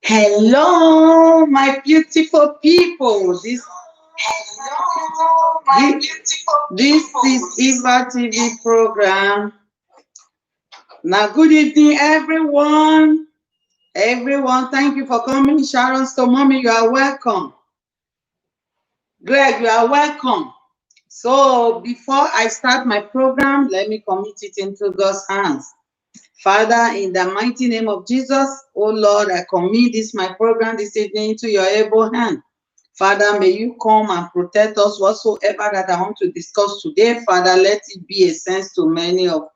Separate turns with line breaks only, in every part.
Hello, my beautiful people. This is Eva TV program. Now, good evening, everyone. Everyone, thank you for coming. Sharon Mommy, you are welcome. Greg, you are welcome. So, before I start my program, let me commit it into God's hands. Father, in the mighty name of Jesus, oh Lord, I commit this my program this evening into your able hand. Father, may you come and protect us whatsoever that I want to discuss today. Father, let it be a sense to many of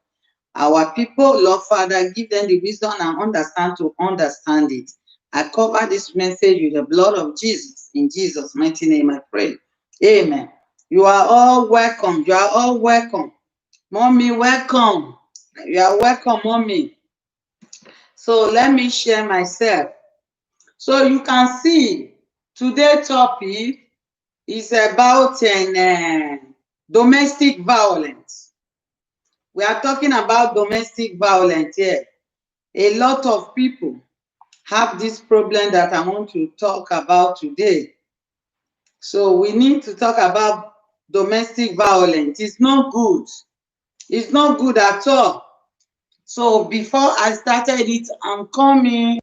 our people. Lord, Father, give them the wisdom and understand to understand it. I cover this message with the blood of Jesus. In Jesus' mighty name I pray. Amen. You are all welcome. You are all welcome. Mommy, welcome. You are welcome, Mommy. So let me share myself. So you can see today's topic is about domestic violence. We are talking about domestic violence here. A lot of people have this problem that I want to talk about today. So we need to talk about domestic violence. It's not good. It's not good at all. So before I started it, I'm coming.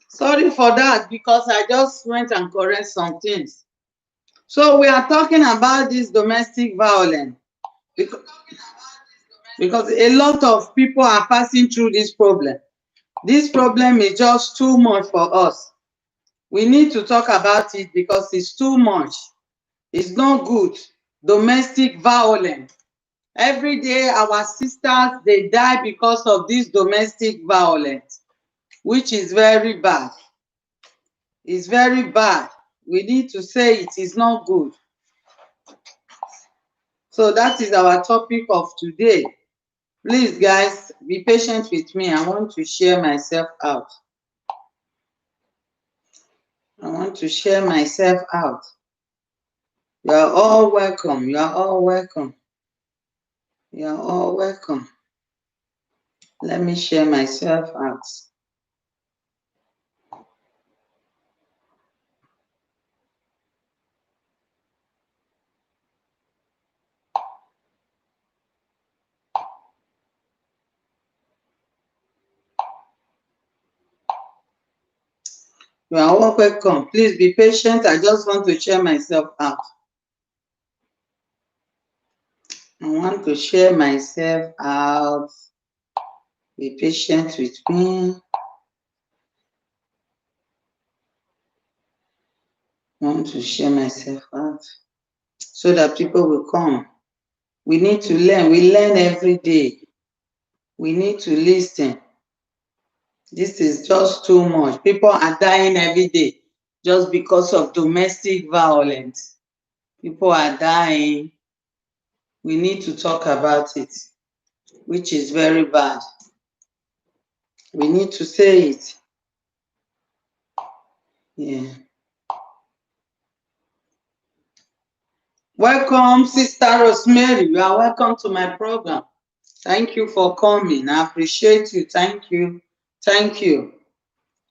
Sorry for that, because I just went and correct some things. So we are talking about this domestic violence because a lot of people are passing through this problem. This problem is just too much for us. We need to talk about it because it's too much. It's not good. Domestic violence. Every day our sisters, they die because of this domestic violence, which is very bad. It's very bad. We need to say it is not good. So that is our topic of today. Please, guys, be patient with me. I want to share myself out. I want to share myself out. You are all welcome. You are all welcome. You are all welcome. Let me share myself out. You are all welcome. Please be patient. I just want to share myself out. I want to share myself out. Be patient with me. I want to share myself out so that people will come. We need to learn. We learn every day. We need to listen. This is just too much. People are dying every day just because of domestic violence. People are dying. We need to talk about it, which is very bad. We need to say it. Yeah. Welcome, Sister Rosemary. You are welcome to my program. Thank you for coming. I appreciate you. Thank you. Thank you.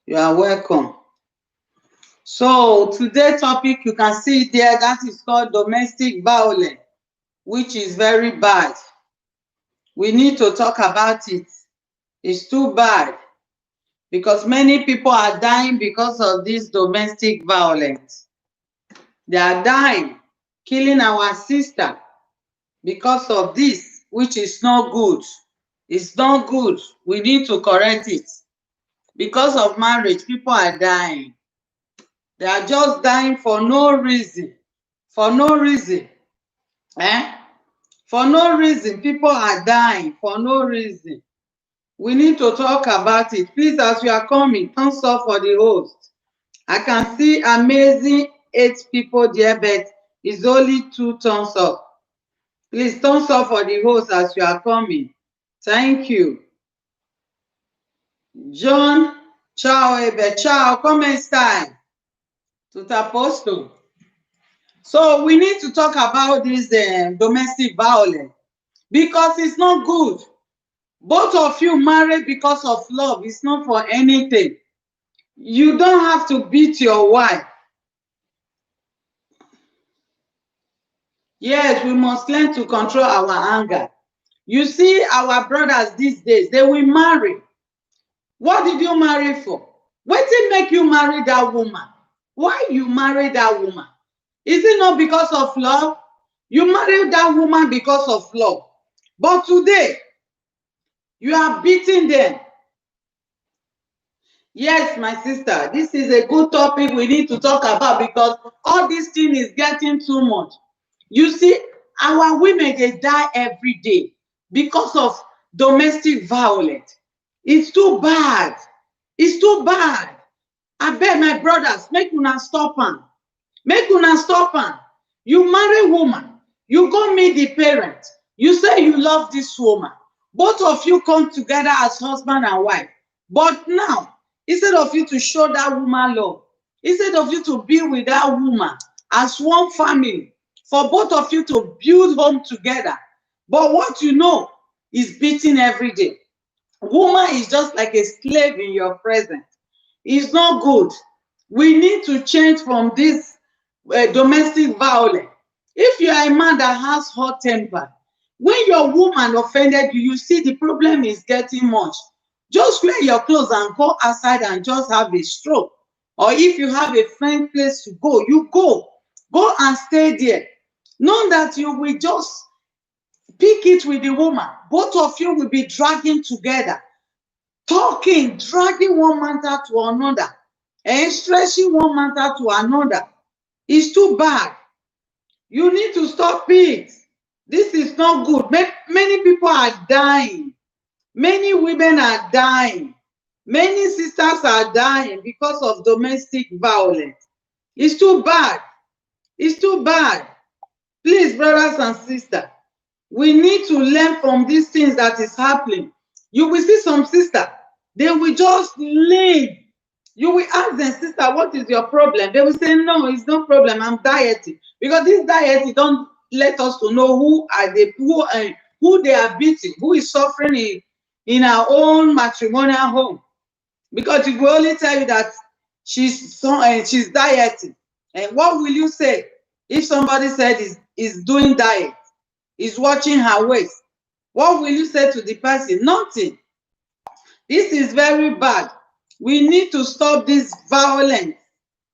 You are welcome. So today's topic, you can see there, that is called domestic violence, which is very bad. We need to talk about it. It's too bad because many people are dying because of this domestic violence. They are dying, killing our sister because of this, which is not good. It's not good. We need to correct it. Because of marriage, people are dying. They are just dying for no reason. For no reason. For no reason. People are dying for no reason. We need to talk about it. Please, as you are coming, thumbs up for the host. I can see amazing 8 people there, but it's only 2 thumbs up. Please, thumbs up for the host as you are coming. Thank you. John, ciao Ebe, ciao, come stai? Tutto a posto? So we need to talk about this domestic violence because it's not good. Both of you married because of love. It's not for anything. You don't have to beat your wife. Yes, we must learn to control our anger. You see, our brothers these days, they will marry. What did you marry for? What did make you marry that woman? Why you marry that woman? Is it not because of love? You married that woman because of love. But today, you are beating them. Yes, my sister, this is a good topic we need to talk about because all this thing is getting too much. You see, our women, they die every day because of domestic violence. It's too bad. It's too bad. I beg my brothers, make una stop am. Make una stop am. You marry woman, you go meet the parents, you say you love this woman. Both of you come together as husband and wife. But now, instead of you to show that woman love, instead of you to be with that woman as one family, for both of you to build home together, but what you know is beating every day. Woman is just like a slave in your presence. It's not good. We need to change from this domestic violence. If you are a man that has hot temper, when your woman offended you, you see the problem is getting much. Just wear your clothes and go outside and just have a stroke. Or if you have a friend place to go, you go. Go and stay there. Know that you will just pick it with the woman. Both of you will be dragging together, talking, dragging one matter to another, and stretching one matter to another. It's too bad. You need to stop it. This is not good. Many people are dying. Many women are dying. Many sisters are dying because of domestic violence. It's too bad. It's too bad. Please, brothers and sisters, we need to learn from these things that is happening. You will see some sister, they will just leave. You will ask them, sister, what is your problem? They will say, no, it's no problem, I'm dieting. Because this dieting don't let us to know who they are beating, who is suffering in our own matrimonial home. Because it will only tell you that she's dieting. And what will you say if somebody said is doing diet, is watching her waist? What will you say to the person? Nothing. This is very bad. We need to stop this violence.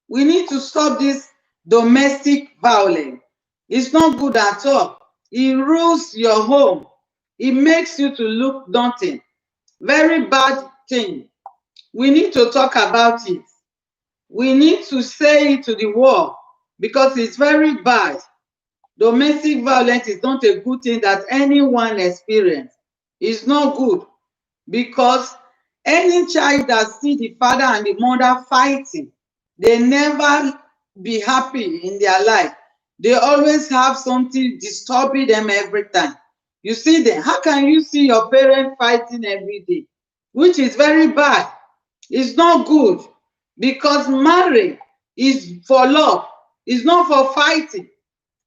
We need to stop this domestic violence. It's not good at all. It ruins your home. It makes you to look nothing. Very bad thing. We need to talk about it. We need to say it to the world because it's very bad. Domestic violence is not a good thing that anyone experience. It's not good because any child that see the father and the mother fighting, they never be happy in their life. They always have something disturbing them every time. You see them. How can you see your parents fighting every day? Which is very bad. It's not good because marriage is for love. It's not for fighting.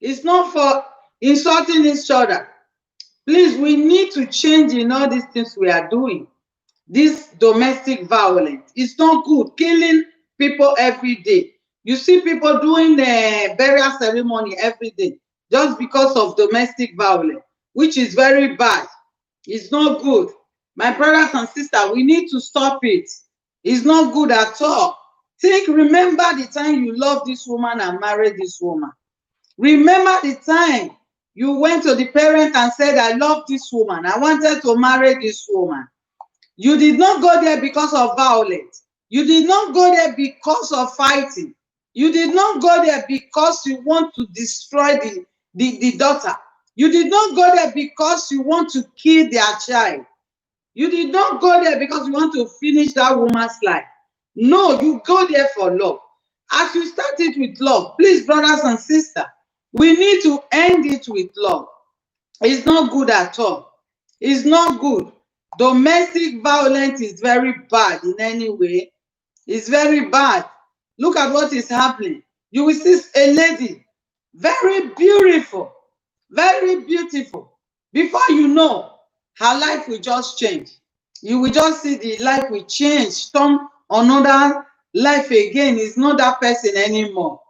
It's not for insulting each other. Please, we need to change in all these things we are doing. This domestic violence is not good. Killing people every day. You see people doing a burial ceremony every day just because of domestic violence, which is very bad. It's not good. My brothers and sisters, we need to stop it. It's not good at all. Remember the time you loved this woman and married this woman. Remember the time you went to the parent and said, I love this woman. I wanted to marry this woman. You did not go there because of violence. You did not go there because of fighting. You did not go there because you want to destroy the daughter. You did not go there because you want to kill their child. You did not go there because you want to finish that woman's life. No, you go there for love. As you start it with love, please, brothers and sisters, we need to end it with love. It's not good at all. It's not good. Domestic violence is very bad in any way. It's very bad. Look at what is happening. You will see a lady, very beautiful, very beautiful. Before you know, her life will just change. You will just see the life will change. Some another life again is not that person anymore.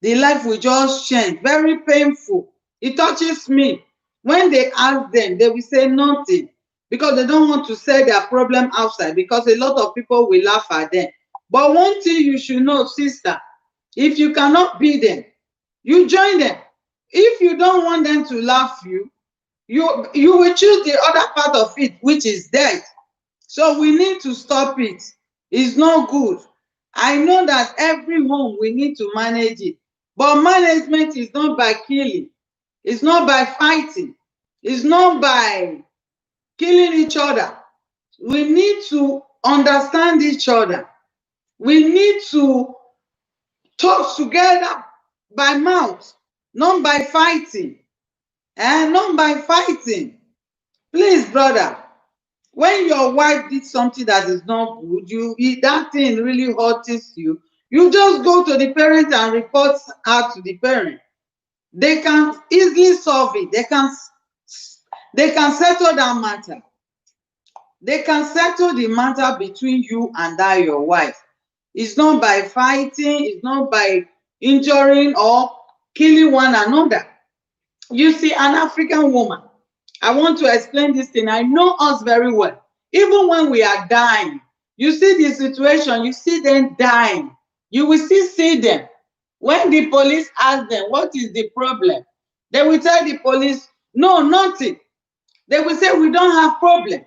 The life will just change. Very painful. It touches me. When they ask them, they will say nothing because they don't want to say their problem outside because a lot of people will laugh at them. But one thing you should know, sister, if you cannot beat them, you join them. If you don't want them to laugh you will choose the other part of it, which is death. So we need to stop it. It's not good. I know that every home we need to manage it. But management is not by killing. It's not by fighting. It's not by killing each other. We need to understand each other. We need to talk together by mouth, not by fighting. And not by fighting. Please, brother, when your wife did something that is not good, that thing really hurts you, you just go to the parent and report her to the parent. They can easily solve it. They can settle that matter. They can settle the matter between you and that your wife. It's not by fighting, it's not by injuring or killing one another. You see, an African woman, I want to explain this thing. I know us very well. Even when we are dying, you see the situation, you see them dying. You will still see them. When the police ask them, what is the problem? They will tell the police, no, nothing. They will say, we don't have problem.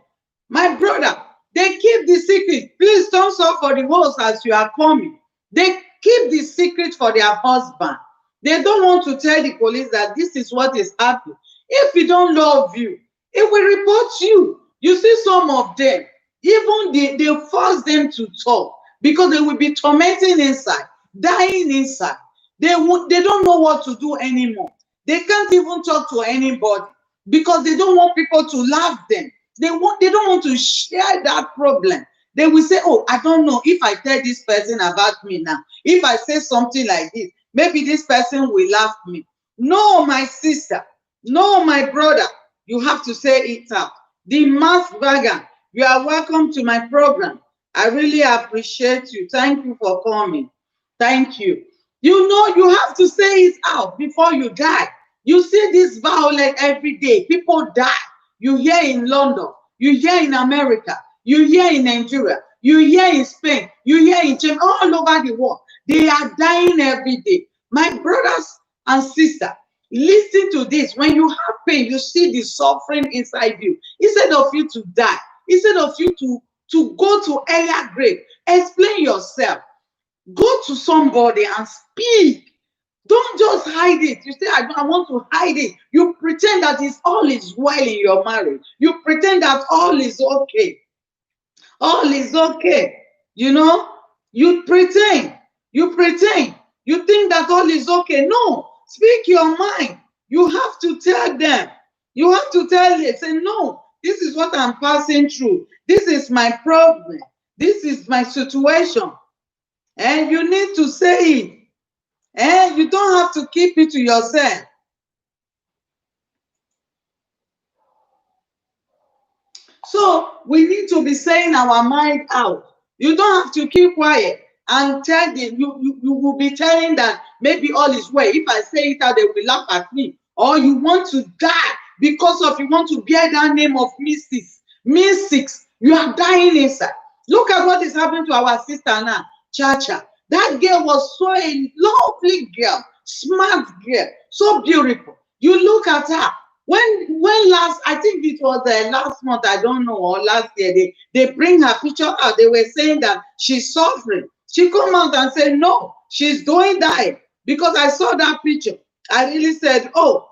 My brother, they keep the secret. Please don't solve for the host as you are coming. They keep the secret for their husband. They don't want to tell the police that this is what is happening. If he don't love you, it will report you. You see some of them, even they force them to talk because they will be tormenting inside, dying inside. They don't know what to do anymore. They can't even talk to anybody because they don't want people to laugh them. They don't want to share that problem. They will say, oh, I don't know if I tell this person about me now. If I say something like this, maybe this person will laugh me. No, my sister. No, my brother. You have to say it out. The mass Vagan, you are welcome to my program. I really appreciate you. Thank you for coming. Thank you. You know, you have to say it out before you die. You see this violence every day. People die. You hear in London. You hear in America. You hear in Nigeria. You hear in Spain. You hear in China. All over the world. They are dying every day. My brothers and sisters, listen to this. When you have pain, you see the suffering inside you. Instead of you to die, instead of you to go to earlier grave, explain yourself. Go to somebody and speak. Don't just hide it. You say, I want to hide it. You pretend that it's all is well in your marriage. You pretend that all is okay. All is okay. You know, you pretend. You pretend. You think that all is okay. No, speak your mind. You have to tell them. You have to tell them. Say, no, this is what I'm passing through. This is my problem. This is my situation. And you need to say it. And you don't have to keep it to yourself. So we need to be saying our mind out. You don't have to keep quiet and tell them. You will be telling that maybe all is well. If I say it out, they will laugh at me. Or you want to die because of you want to bear that name of Mystics. You are dying inside. Look at what is happening to our sister now, Chacha. That girl was so a lovely girl, smart girl, so beautiful. You look at her. When last, I think it was last month, I don't know, or last year, they bring her picture out. They were saying that she's suffering. She come out and said, no, she's doing that. Because I saw that picture. I really said, oh,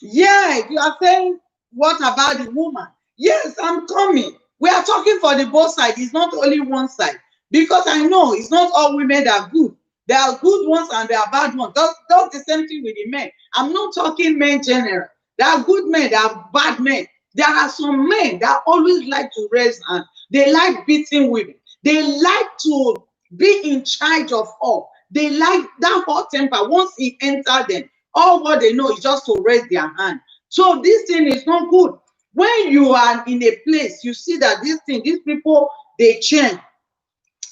yeah, you are saying, what about the woman? Yes, I'm coming. We are talking for the both sides. It's not only one side. Because I know it's not all women that are good. There are good ones and there are bad ones. That's the same thing with the men. I'm not talking men general. There are good men, there are bad men. There are some men that always like to raise hand. They like beating women. They like to be in charge of all. They like that hot temper. Once he enters them, all what they know is just to raise their hand. So this thing is not good. When you are in a place, you see that these people, they change.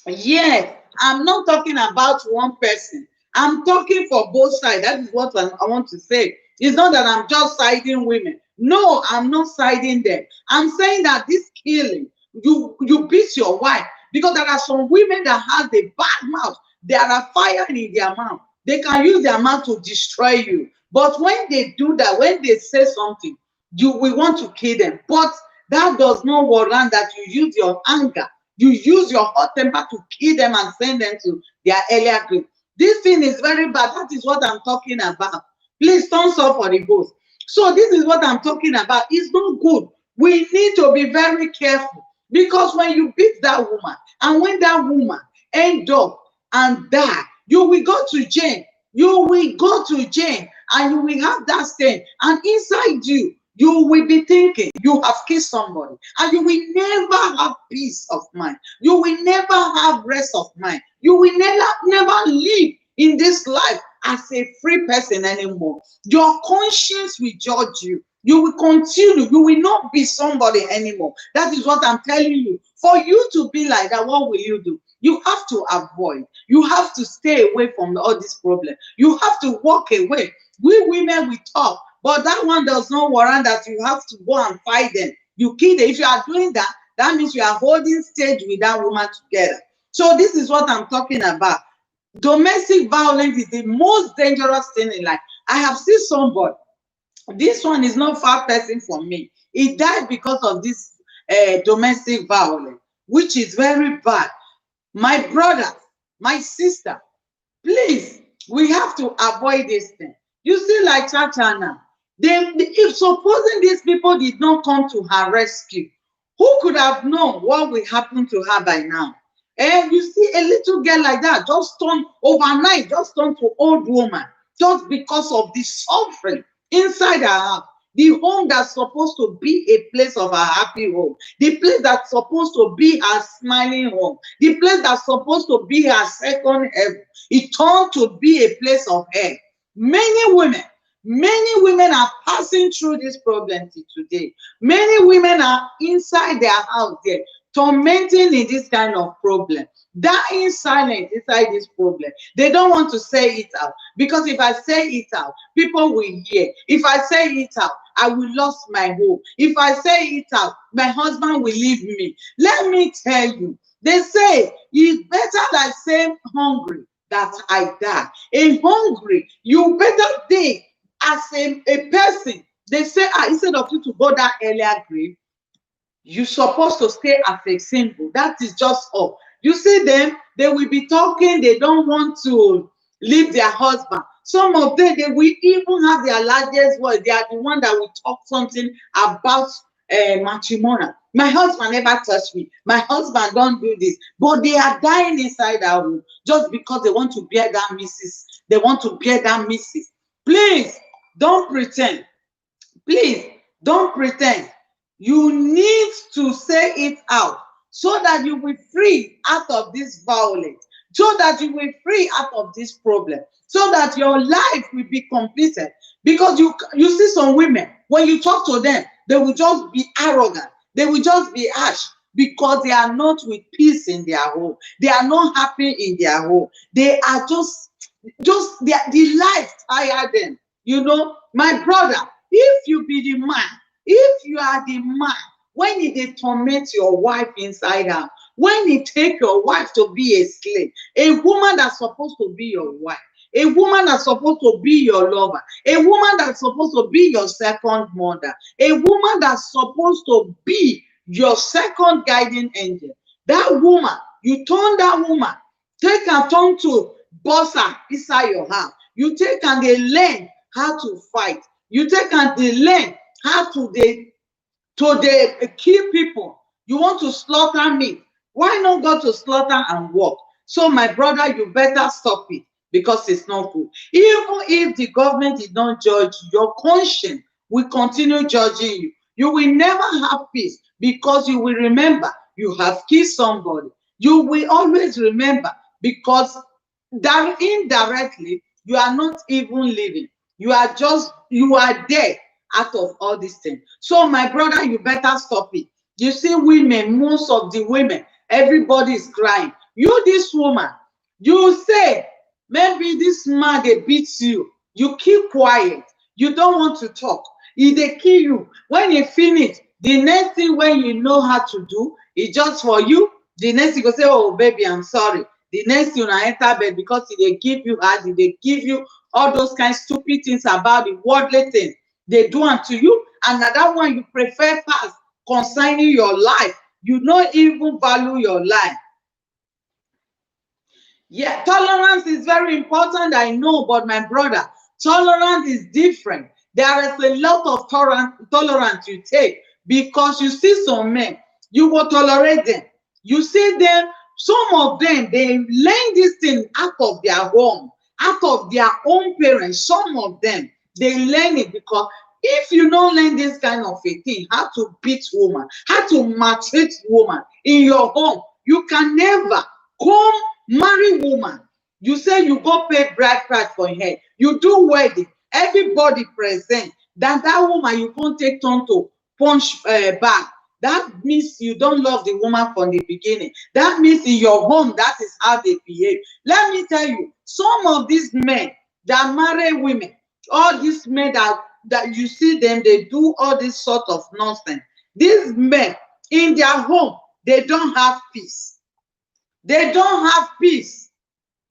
Yes, I'm not talking about one person. I'm talking for both sides. That is what I want to say. It's not that I'm just siding women. No, I'm not siding them. I'm saying that this killing, you beat your wife, because there are some women that have a bad mouth. There are fire in their mouth. They can use their mouth to destroy you. But when they do that, when they say something, you we want to kill them. But that does not warrant that you use your anger, you use your hot temper to kill them and send them to their earlier grave. This thing is very bad. That is what I'm talking about. Please don't suffer for the ghost. So this is what I'm talking about. It's not good. We need to be very careful, because when you beat that woman, and when that woman end up and die, you will go to jail. You will go to jail, and you will have that stain, and inside you will be thinking you have killed somebody, and you will never have peace of mind. You will never have rest of mind. You will never live in this life as a free person anymore. Your conscience will judge you. You will continue. You will not be somebody anymore. That is what I'm telling you. For you to be like that, what will you do? You have to avoid. You have to stay away from all this problem. You have to walk away. We women, we talk, but that one does not warrant that you have to go and fight them. You kill them. If you are doing that, that means you are holding stage with that woman together. So this is what I'm talking about. Domestic violence is the most dangerous thing in life. I have seen somebody. This one is not far person for me. He died because of this domestic violence, which is very bad. My brother, my sister, please, we have to avoid this thing. You see, like Chacha now, if supposing these people did not come to her rescue, who could have known what will happen to her by now? And you see a little girl like that just turn overnight, just turn to old woman, just because of the suffering inside her house. The home that's supposed to be a place of a happy home, the place that's supposed to be a smiling home, the place that's supposed to be her second heaven, it turned to be a place of hell. Many women are passing through this problem till today. Many women are inside their house there, tormenting in this kind of problem, dying silent inside this problem. They don't want to say it out, because if I say it out, people will hear. If I say it out, I will lose my home. If I say it out, my husband will leave me. Let me tell you, they say it's better that I say hungry that I die. A hungry, you better die as a person. They say, instead of you to go that earlier grave, you're supposed to stay as a single. That is just all. You see them, they will be talking, they don't want to leave their husband. Some of them, they will even have their largest voice. They are the one that will talk something about matrimonial. My husband never touched me. My husband don't do this. But they are dying inside our room just because they want to bear that missus. They want to bear that missus. Please, don't pretend. Please, don't pretend. You need to say it out so that you will free out of this violence, so that you will free out of this problem, so that your life will be completed. Because you see some women, when you talk to them, they will just be arrogant. They will just be harsh, because they are not with peace in their home. They are not happy in their home. They are the life tired them. You know, my brother, if you be the man, if you are the man, when they torment your wife inside her, when they take your wife to be a slave, a woman that's supposed to be your wife, a woman that's supposed to be your lover, a woman that's supposed to be your second mother, a woman that's supposed to be your second guiding angel, that woman, you turn that woman, take her turn to boss her inside your house. You take and they learn how to fight. You take and they learn how to kill people. You want to slaughter me. Why not go to slaughter and walk? So my brother, you better stop it, because it's not good. Even if the government did not judge you, your conscience will continue judging you. You will never have peace because you will remember you have killed somebody. You will always remember because that indirectly you are not even living. You are dead out of all these things. So my brother, you better stop it. You see women, most of the women, everybody is crying. You, this woman, you say maybe this man dey beat you, you keep quiet, you don't want to talk, e dey kill you. When e finish, the next thing when you know how to do is just for you, the next thing you go say, oh baby, I'm sorry. The next thing una enter bed because e dey give you heart, e dey give you all those kind stupid things about the worldly things dey do am to you, and na that one you prefer pass concerning your life. You no even value your life. Yeah, tolerance is very important, I know, but my brother, tolerance is different. There is a lot of tolerance you take because you see some men, you will tolerate them. You see them, some of them, they learn this thing out of their home, out of their own parents. Some of them, they learn it because if you don't learn this kind of a thing, how to beat woman, how to maltreat woman in your home, you can never come marry woman. You say you go pay bride price for her head, you do wedding, everybody present, that woman you can't take turn to punch back. That means you don't love the woman from the beginning. That means in your home, that is how they behave. Let me tell you, some of these men that marry women, all these men that you see them, they do all this sort of nonsense. These men in their home, they don't have peace. They don't have peace.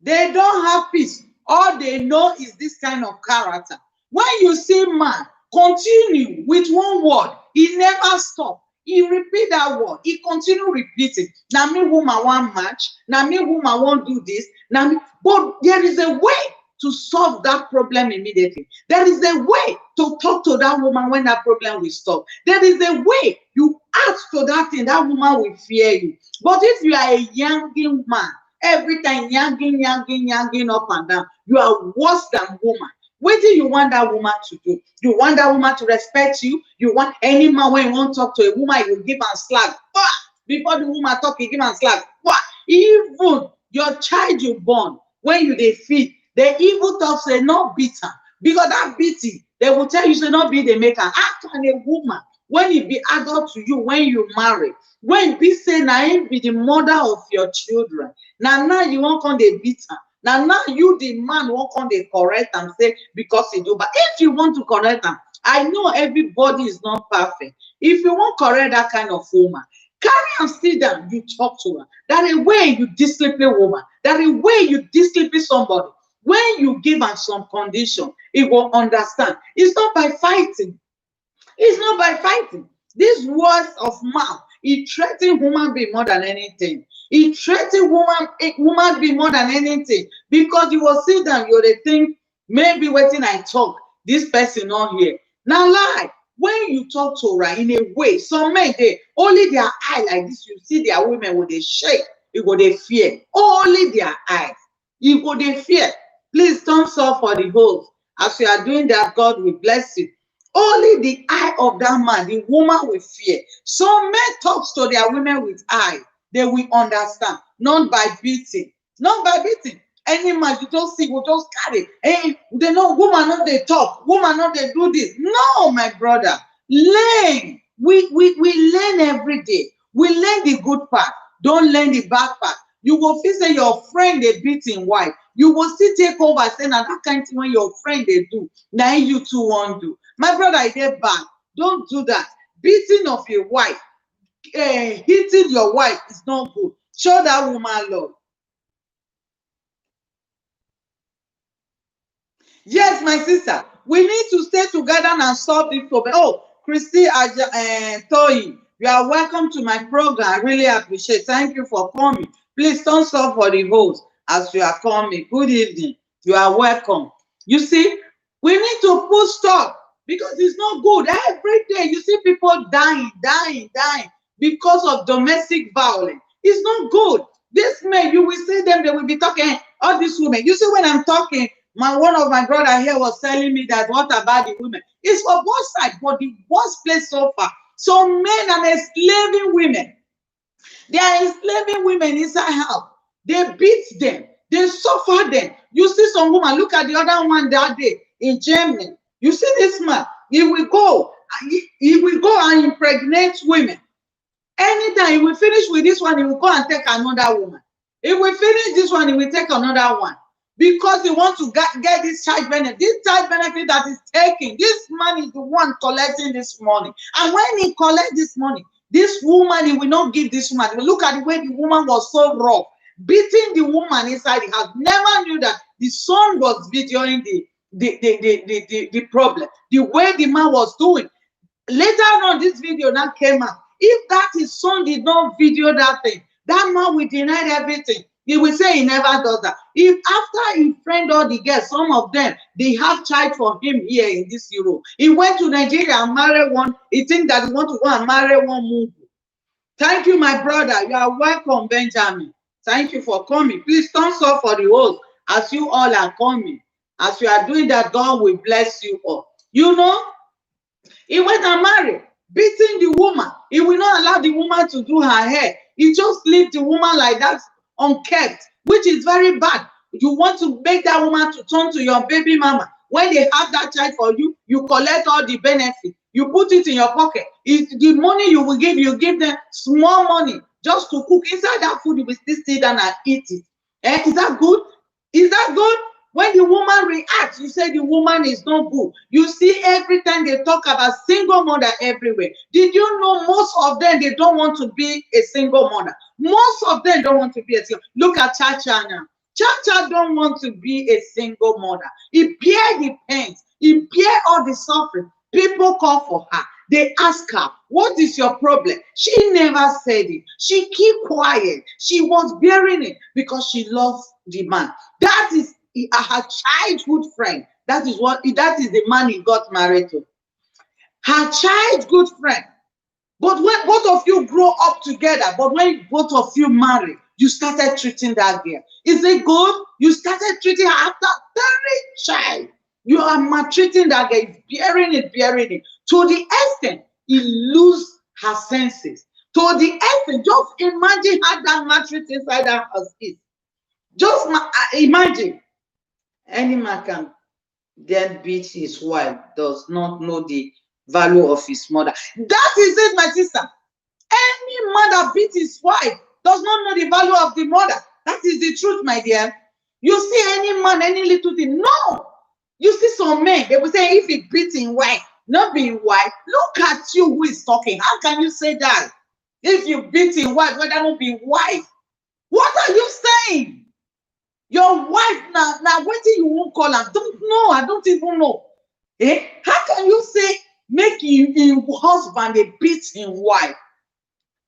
They don't have peace. All they know is this kind of character. When you see man continue with one word, he never stop. He repeat that word. He continue repeating. Now me woman want match. Now me woman want do this. Now me, but there is a way to solve that problem immediately. There is a way to talk to that woman when that problem will stop. There is a way you ask to that thing, that woman will fear you. But if you are a young man, every time yanking up and down, you are worse than woman. What do you want that woman to do? You want that woman to respect you? You want any man when you want to talk to a woman, you will give am slack. Before the woman talk, you give am slack. Even your child you born, when you dey feed, they even talk say no beat am, because that beating, they will tell you say no be the maker. How can a woman, when it be adult to you, when you marry, when be say na him be the mother of your children, now you won't come dey beat am, now you the man won't come dey correct and say because he do. But if you want to correct am, I know everybody is not perfect. If you want correct that kind of woman, carry am sit down, you talk to her. That a way you discipline woman, that a way you discipline somebody. When you give am some condition, he will understand. It's not by fighting. It's not by fighting. These words of mouth, it threatens human being more than anything. It threatens woman being more than anything, because you will sit down, you will think maybe wetin I talk, this person not here. Now lie. When you talk to her in a way, some men they only their eye like this, you see their women with they shake, you go they fear. Only their eyes, you go they fear. Please thumbs up for the host. As you are doing that, God will bless you. Only the eye of that man, the woman will fear. Some men talk to their women with eye, they will understand, not by beating, not by beating. Any man you just see will just carry. Hey, they know woman not they talk, woman not they do this. No, my brother, learn. We learn every day. We learn the good part. Don't learn the bad part. You will feel say your friend they beat him wife. You will still take over saying that kind of thing when your friend they do. Now you too won't do. My brother, I get bad. Don't do that. Beating of your wife, hitting your wife is not good. Show that woman love. Yes, my sister, we need to stay together and solve this problem. Oh, Christy Toyi, you are welcome to my program. I really appreciate. Thank you for coming. Please don't stop for the host as you are coming. Good evening. You are welcome. You see, we need to put stop, because it's not good. Every day you see people dying because of domestic violence. It's not good. This men, you will see them, they will be talking, all these women. You see, when I'm talking, one of my brother here was telling me that what about the women? It's for both sides, but the worst place so far. So men are enslaving women. They are enslaving women inside house. They beat them. They suffer them. You see some woman, look at the other one that day in Germany. You see this man, he will go and impregnate women. Anytime he will finish with this one, he will go and take another woman. He will finish this one, he will take another one. Because he wants to get this child benefit. This child benefit that is taking, this man is the one collecting this money. And when he collects this money, this woman, he will not give this woman. Look at the way the woman was so rough, beating the woman inside the house. Never knew that the son was videoing the problem. The way the man was doing. Later on, this video now came out. If that his son did not video that thing, that man will deny everything. He will say he never does that. If after he friend all the girls, some of them, they have child for him here in this Europe. He went to Nigeria and married one. He think that he want to go and marry one movie. Thank you, my brother. You are welcome, Benjamin. Thank you for coming. Please thumbs up for the host as you all are coming. As you are doing that, God will bless you all. You know, he went and married, beating the woman. He will not allow the woman to do her hair. He just leave the woman like that, unkept, which is very bad. You want to make that woman to turn to your baby mama. When they have that child for you, you collect all the benefits. You put it in your pocket. The money you will give, you give them small money just to cook. Inside that food, you will still sit down and eat it. Is that good? Is that good? When the woman reacts, you say the woman is not good. You see every time they talk about single mother everywhere. Did you know most of them, they don't want to be a single mother? Most of them don't want to be a single. Look at Chacha now. Chacha don't want to be a single mother. He bear the pains. He bear all the suffering. People call for her. They ask her, what is your problem? She never said it. She keep quiet. She was bearing it because she loves the man. That is her childhood friend. That is the man he got married to. Her childhood friend. But when both of you grow up together, but when both of you marry, you started treating that girl. Is it good? You started treating her after 30 child. You are maltreating that girl, bearing it. To the extent he lose her senses. To the extent, just imagine how that maltreat inside that house is. Just imagine. Any man can then beat his wife, does not know the value of his mother. That is it, my sister. Any man that beats his wife does not know the value of the mother. That is the truth, my dear. You see any man, any little thing. No. You see some men, they will say, if he beats his wife, not being wife, look at you who is talking. How can you say that? If you beat his wife, whether not be wife. What are you saying? Your wife now waiting you won't call her. Don't know. I don't even know. How can you say make your husband a beat his wife?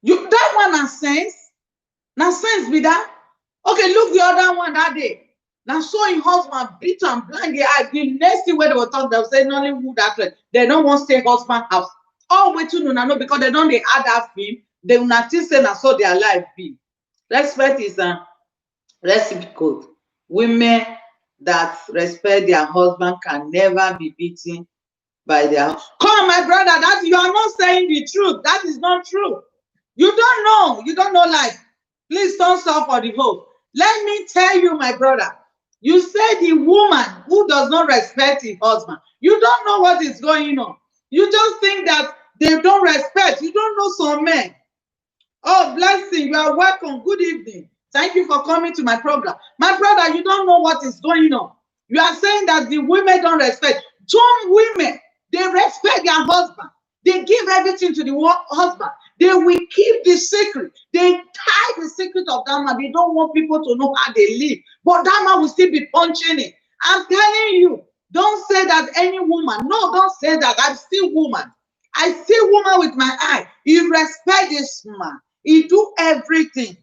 That one has sense. Now sense be that. Okay, look the other one that day. Now so him husband beat and blind the eye. The next thing where they were talking, they will say Nollywood that they don't want to stay husband house. All way to know because they don't they add that film. They will not say na so their life be. Respect is reciprocal. Women that respect their husband can never be beaten by their husband. Come, my brother, that you are not saying the truth. That is not true. You don't know. You don't know life. Please don't stop for the hope. Let me tell you, my brother. You say the woman who does not respect her husband. You don't know what is going on. You just think that they don't respect. You don't know some men. Oh, blessing. You are welcome. Good evening. Thank you for coming to my program. My brother, you don't know what is going on. You are saying that the women don't respect. Some women, they respect their husband. They give everything to the husband. They will keep the secret. They tie the secret of that man. They don't want people to know how they live. But that man will still be punching it. I'm telling you, don't say that any woman. No, don't say that. I see woman. I see woman with my eye. He respect this man. He do everything.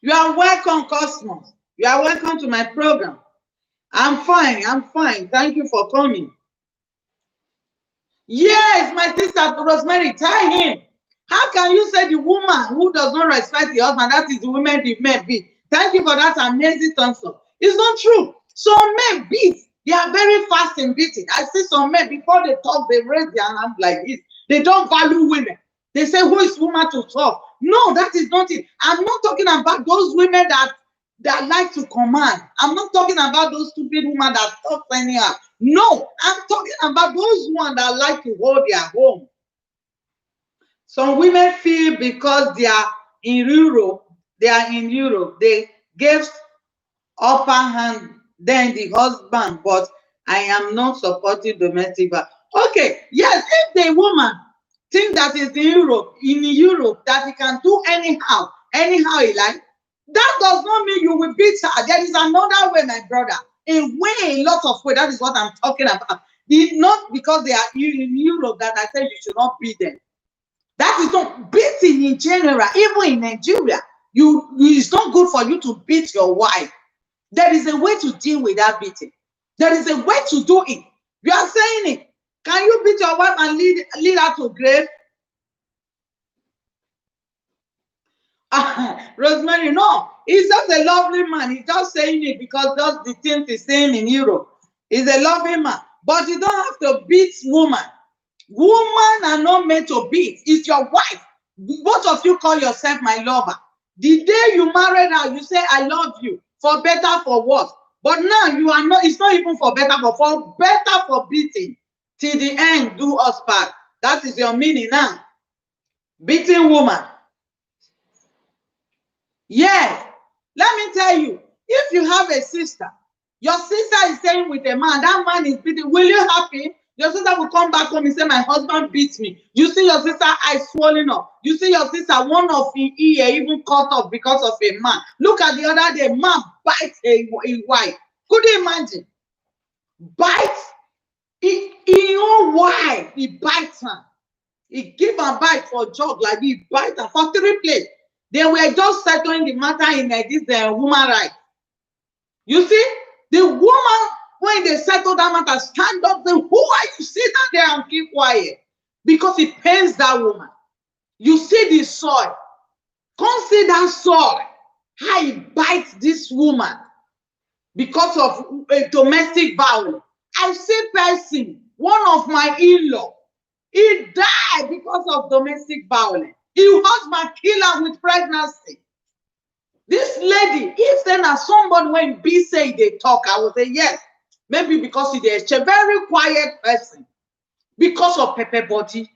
You are welcome, Cosmos. You are welcome to my program. I'm fine. I'm fine. Thank you for coming. Yes, my sister Rosemary, tell him. How can you say the woman who does not respect the husband, that is the woman the men beat? Thank you for that amazing thumbs up. It's not true. Some men beat. They are very fast in beating. I see some men, before they talk, they raise their hand like this. They don't value women. They say, who is woman to talk? No, that is not it. I'm not talking about those women that like to command. I'm not talking about those stupid women that talk anyhow. No, I'm talking about those ones that like to hold their home. Some women feel because they are in Europe, they gave upper hand than the husband, but I am not supporting domestic violence. Okay, yes, if the woman think that is in Europe, that he can do anyhow he like, that does not mean you will beat her. There is another way, my brother. A lot of way. That is what I'm talking about. It's not because they are in Europe that I say you should not beat them. That is not beating in general. Even in Nigeria, it's not good for you to beat your wife. There is a way to deal with that beating. There is a way to do it. You are saying it. Can you beat your wife and lead her to grave? Rosemary, no. He's just a lovely man. He's just saying it because that's the thing he's saying in Europe. He's a loving man. But you don't have to beat woman. Women are not meant to beat. It's your wife. Both of you call yourself my lover. The day you married her, you say, I love you. For better, for worse. But now you are not, it's not even for better, but for better, for beating. Till the end, do us part. That is your meaning now. Beating woman. Yes. Let me tell you, if you have a sister, your sister is staying with a man, that man is beating, will you happy? Your sister will come back home and say, my husband beats me. You see your sister eyes swollen up. You see your sister, one of the ear even cut off because of a man. Look at the other day, man bites a wife. Could you imagine? Bites his own wife. He bites her. He give her bite for jog, like he bite her for 3 plates. They were just settling the matter in this woman right. You see, the woman, when they settle that matter, stand up, say, who are you? Sit down there and keep quiet. Because it pains that woman. You see the soil. Consider that soil. How he bites this woman because of a domestic violence. I see person, one of my in-law, he died because of domestic violence. His husband killed her with pregnancy. This lady, if then as somebody when be say they talk, I will say yes. Maybe because he is a very quiet person. Because of pepper body.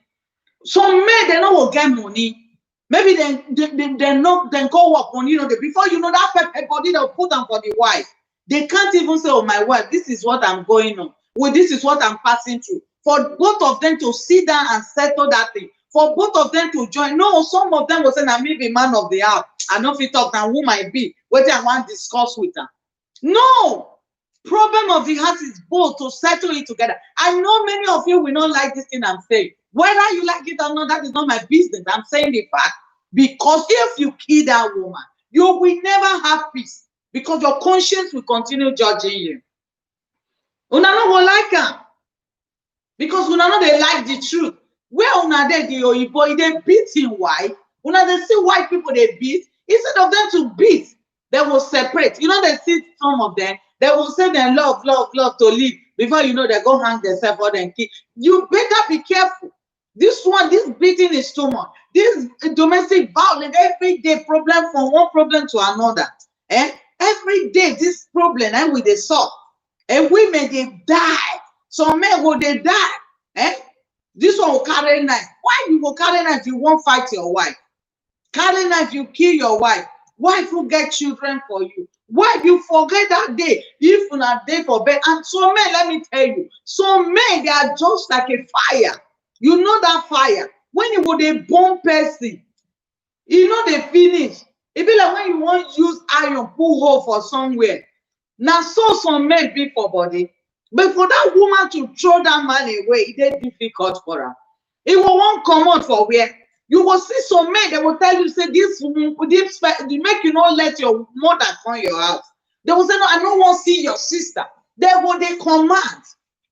Some men, they know will get money. Maybe they know, then go work on, before you know that pepper body, they'll put them for the wife. They can't even say, oh, my wife, this is what I'm going on. Well, this is what I'm passing through. For both of them to sit down and settle that thing. For both of them to join. No, some of them will say, I'm maybe man of the hour. I know if you talk now, who might be, whether I want to discuss with them. No. Problem of the heart is both to settle it together. I know many of you will not like this thing I'm saying. Whether you like it or not, that is not my business. I'm saying the fact. Because if you kill that woman, you will never have peace. Because your conscience will continue judging you. Una no go like am. Because una no dey like the truth. Where una dey the oyibo, they beat him wife. Una dey see white people they beat. Instead of them to beat, they will separate. They see some of them. They will say they love to live. Before you know, they go hang themselves or then kill. You better be careful. This beating is too much. This domestic violence, every day problem from one problem to another. Every day this problem with the solve. And women they die. Some men will they die. This one will carry knife. Why you will carry knife if you won't fight your wife? Carry knife, you kill your wife. Wife will get children for you. Why you forget that day? If you not day for bed. And some men, let me tell you, some men they are just like a fire. You know that fire. When you go they burn person, they finish. It be like when you want to use iron, pull hole for somewhere. Now so some men be for body. But for that woman to throw that man away, it is difficult for her. It will won't come out for where. You will see some men, they will tell you, say, this make you not let your mother come your house. They will say, no, I don't want to see your sister. They command.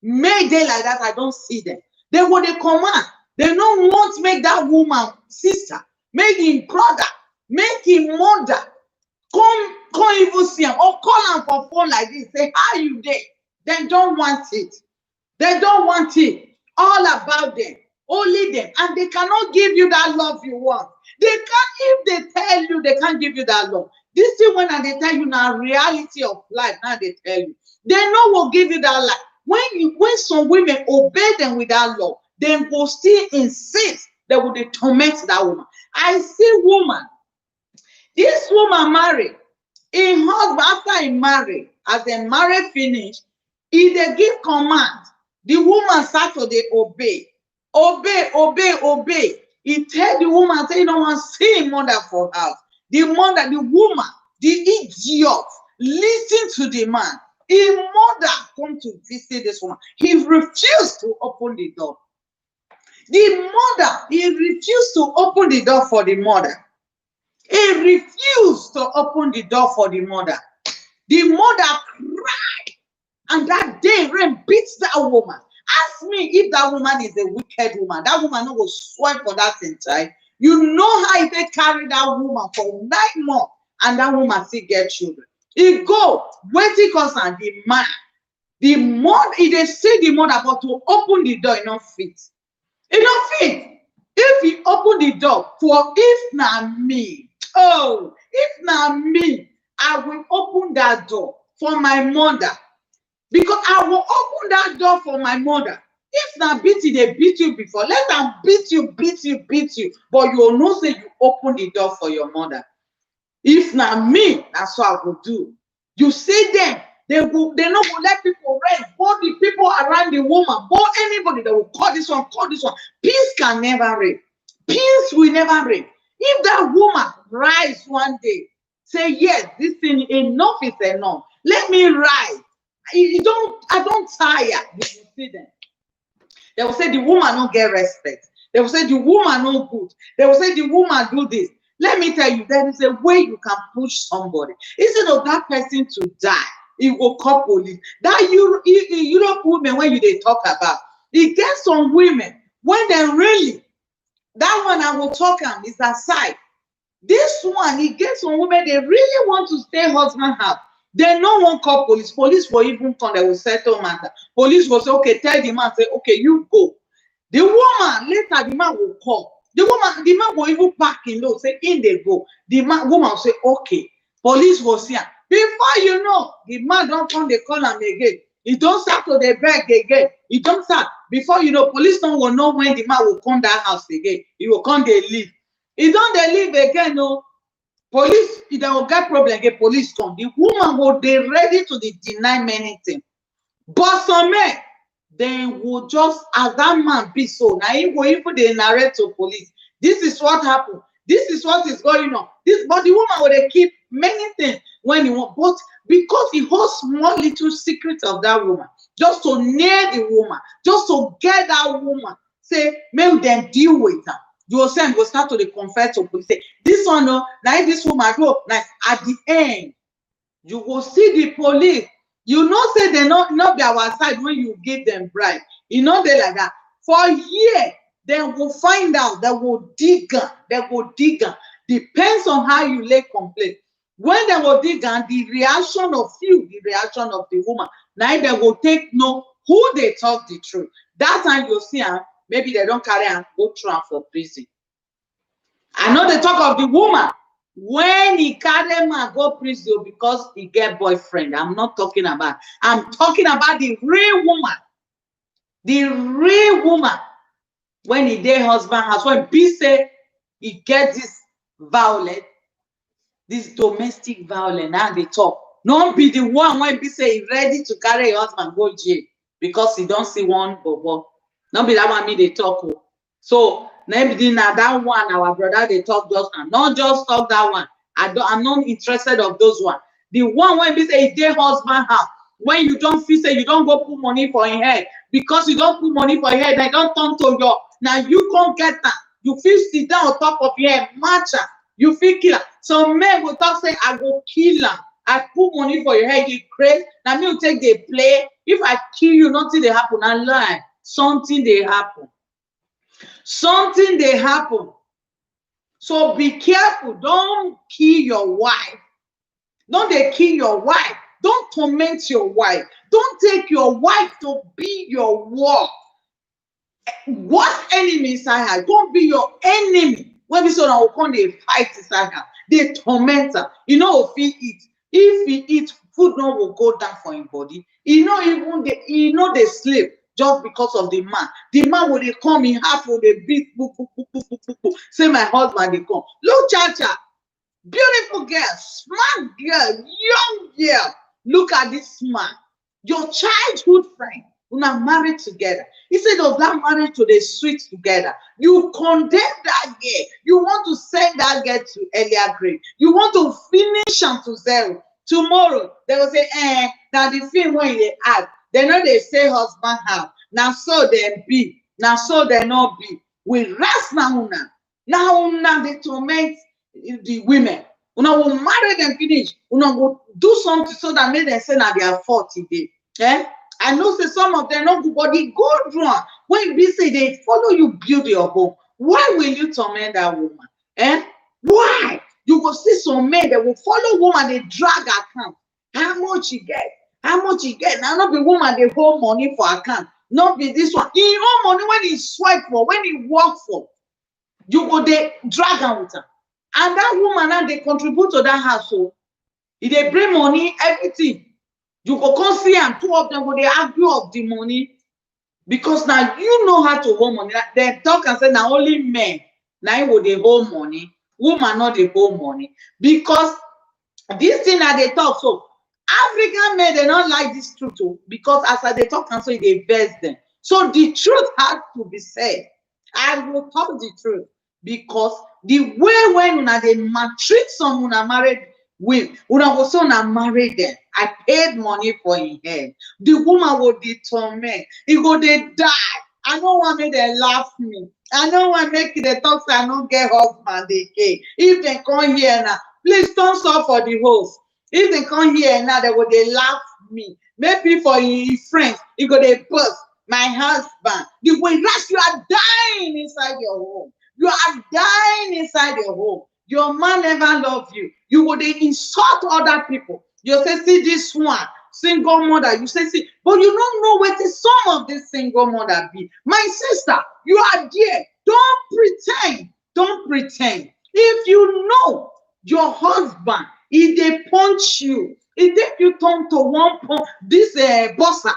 Make they like that, I don't see them. They command. They don't want to make that woman sister, make him brother, make him mother come even see them or call them for phone like this, say, how you there? They don't want it. They don't want it. All about them, only them, and they cannot give you that love you want. They can't. If they tell you they can't give you that love, this thing when they tell you now reality of life, now they tell you they know will give you that life. When some women obey them with that love, then will still insist they will torment that woman. I see woman. This woman married. In husband, after he married, as they married finish, he they give command. The woman start to dey obey. Obey. He tell the woman, say, you don't want to see him mother for house. The woman, the idiot, listen to the man. His mother come to visit this woman. He refused to open the door. The mother, he refused to open the door for the mother. He refused to open the door for the mother. The mother cried, and that day rain beats that woman. Ask me if that woman is a wicked woman. That woman no go swear for that thing, child. You know how they carry that woman for 9 months, and that woman still get children. He go waiting cause and the man, the mother, he dey see the mother, but to open the door, he not fit. He not fit. If he open the door, for if na me, oh, if na me, I will open that door for my mother. Because I will open that door for my mother. If na beat you, they beat you before. Let them beat you. But you will know say you open the door for your mother. If na me, that's what I will do. You see them, they not go let people rest. Both the people around the woman, both anybody that will call this one. Peace can never reign. Peace will never reign. If that woman rise one day, say, yes, this thing, enough is enough. Let me rise. I don't tire. You will see them. They will say the woman don't get respect. They will say the woman no good. They will say the woman do this. Let me tell you, there is a way you can push somebody. Instead of that person to die, it will call police. That Europe women, when they talk about, it gets some women, when they really, that one I will talk on is aside. This one, it gets some women, they really want to stay husband house. They no one call police. Police will even come, they will settle matter. Police will say, okay, tell the man, say, okay, you go. The woman, later the man will call. The man will even pack in low, say, in they go. The woman will say, okay. Police will see her. Before you know, the man don't come, they call him again. He don't start to the beg again. He don't start. Before you know, police don't will know when the man will come that house again. He will come, they leave. He don't they leave again, no. Police, if they will get problem again, police come. The woman will be ready to deny many things. But some men, they will just, as that man be so, now he will even they narrate to police. This is what happened. This is what is going on. But the woman will keep many things when he want. But because he holds small little secret of that woman, just to near the woman, just to get that woman, say, maybe then deal with her. You will say, go start to the confess to police. Say, this one, no, now this woman, no, like at the end, you will see the police. You know, say they not be our side when you give them bribe. You know, they like that. For years, they will find out. They will dig on. Depends on how you lay complaint. When they will dig on, the reaction of you, the reaction of the woman, now they will take know who they talk the truth. That time you'll see her. Maybe they don't carry and go through and for prison. I know they talk of the woman when he carry man go prison because he get boyfriend. I'm not talking about. I'm talking about the real woman. The real woman when he dey husband house, when be say he get this violence, this domestic violence. Now they talk. Don't be the one when be say he ready to carry your husband go jail because he don't see one bobo. Not be that one me they talk. So maybe now that one our brother they talk just and not just talk that one. I'm not interested of those one. The one when be say a husband house, when you don't feel say you don't go put money for your head because you don't put money for your head, they don't turn to your now you can't get that. You feel sit down on top of your head, match her, you feel kill her. Some men will talk say I go kill her. I put money for your head, you crazy. Now me will take the play. If I kill you, nothing they happen. I lie. Something they happen. Something they happen. So be careful. Don't kill your wife Don't they kill your wife. Don't torment your wife. Don't take your wife to be your war. What enemy inside her? Don't be your enemy. When we saw now come they fight inside her, they torment her. You know if he eat, if he eat, food no will go down for him body. You know even they sleep just because of the man. The man will they come in half will they beat, boop, boop, boop, boop, boop, boop, boop. Say my husband they come. Look, Chacha, beautiful girl, smart girl, young girl. Look at this man, your childhood friend. Una married together. Instead of that marriage to the sweet together, you condemn that girl. You want to send that girl to earlier grade. You want to finish am to zero. Tomorrow they will say, now the film when they add, they know they say husband have. Now so they be. Now so they not be. We rest now una. Now una they torment the women. Una will marry them finish. Una will do something so that make them say na their fault today. I know say some of them no good, but the good one, when you say they follow you build your home, why will you torment that woman? Why? You go see some men that will follow woman, they drag account. How much you get? How much you get? Now not be woman they hold money for account. Not be this one. He hold money when he swipe for, when he work for. You go they drag am with her. And that woman now they contribute to that household. If they bring money, everything. You go come see am, two of them go they argue of the money because now you know how to hold money. They talk and say now only men now will they hold money, woman not they hold money because this thing that they talk so African men they don't like this truth too because as they talk and so they vex them. So the truth has to be said. I will talk the truth because the way when una they maltreat someone una married with una go say una marry them. I paid money for him head. The woman will dey torment. He go dey die. I no want make them laugh me. I no want make the talk say I no get husband again. If they come here now, please don't stop for the host. If they come here now, they go dey laugh me. Maybe for his friends, he go dey burst. My husband, the way that you are dying inside your home. You are dying inside your home. Your man never love you. You would insult other people. You say, see this one, single mother. You say, see, but you don't know what the some of this single mother be. My sister, you are there. Don't pretend. Don't pretend. If you know your husband, if they punch you, if they you turn to one punch, this bossa,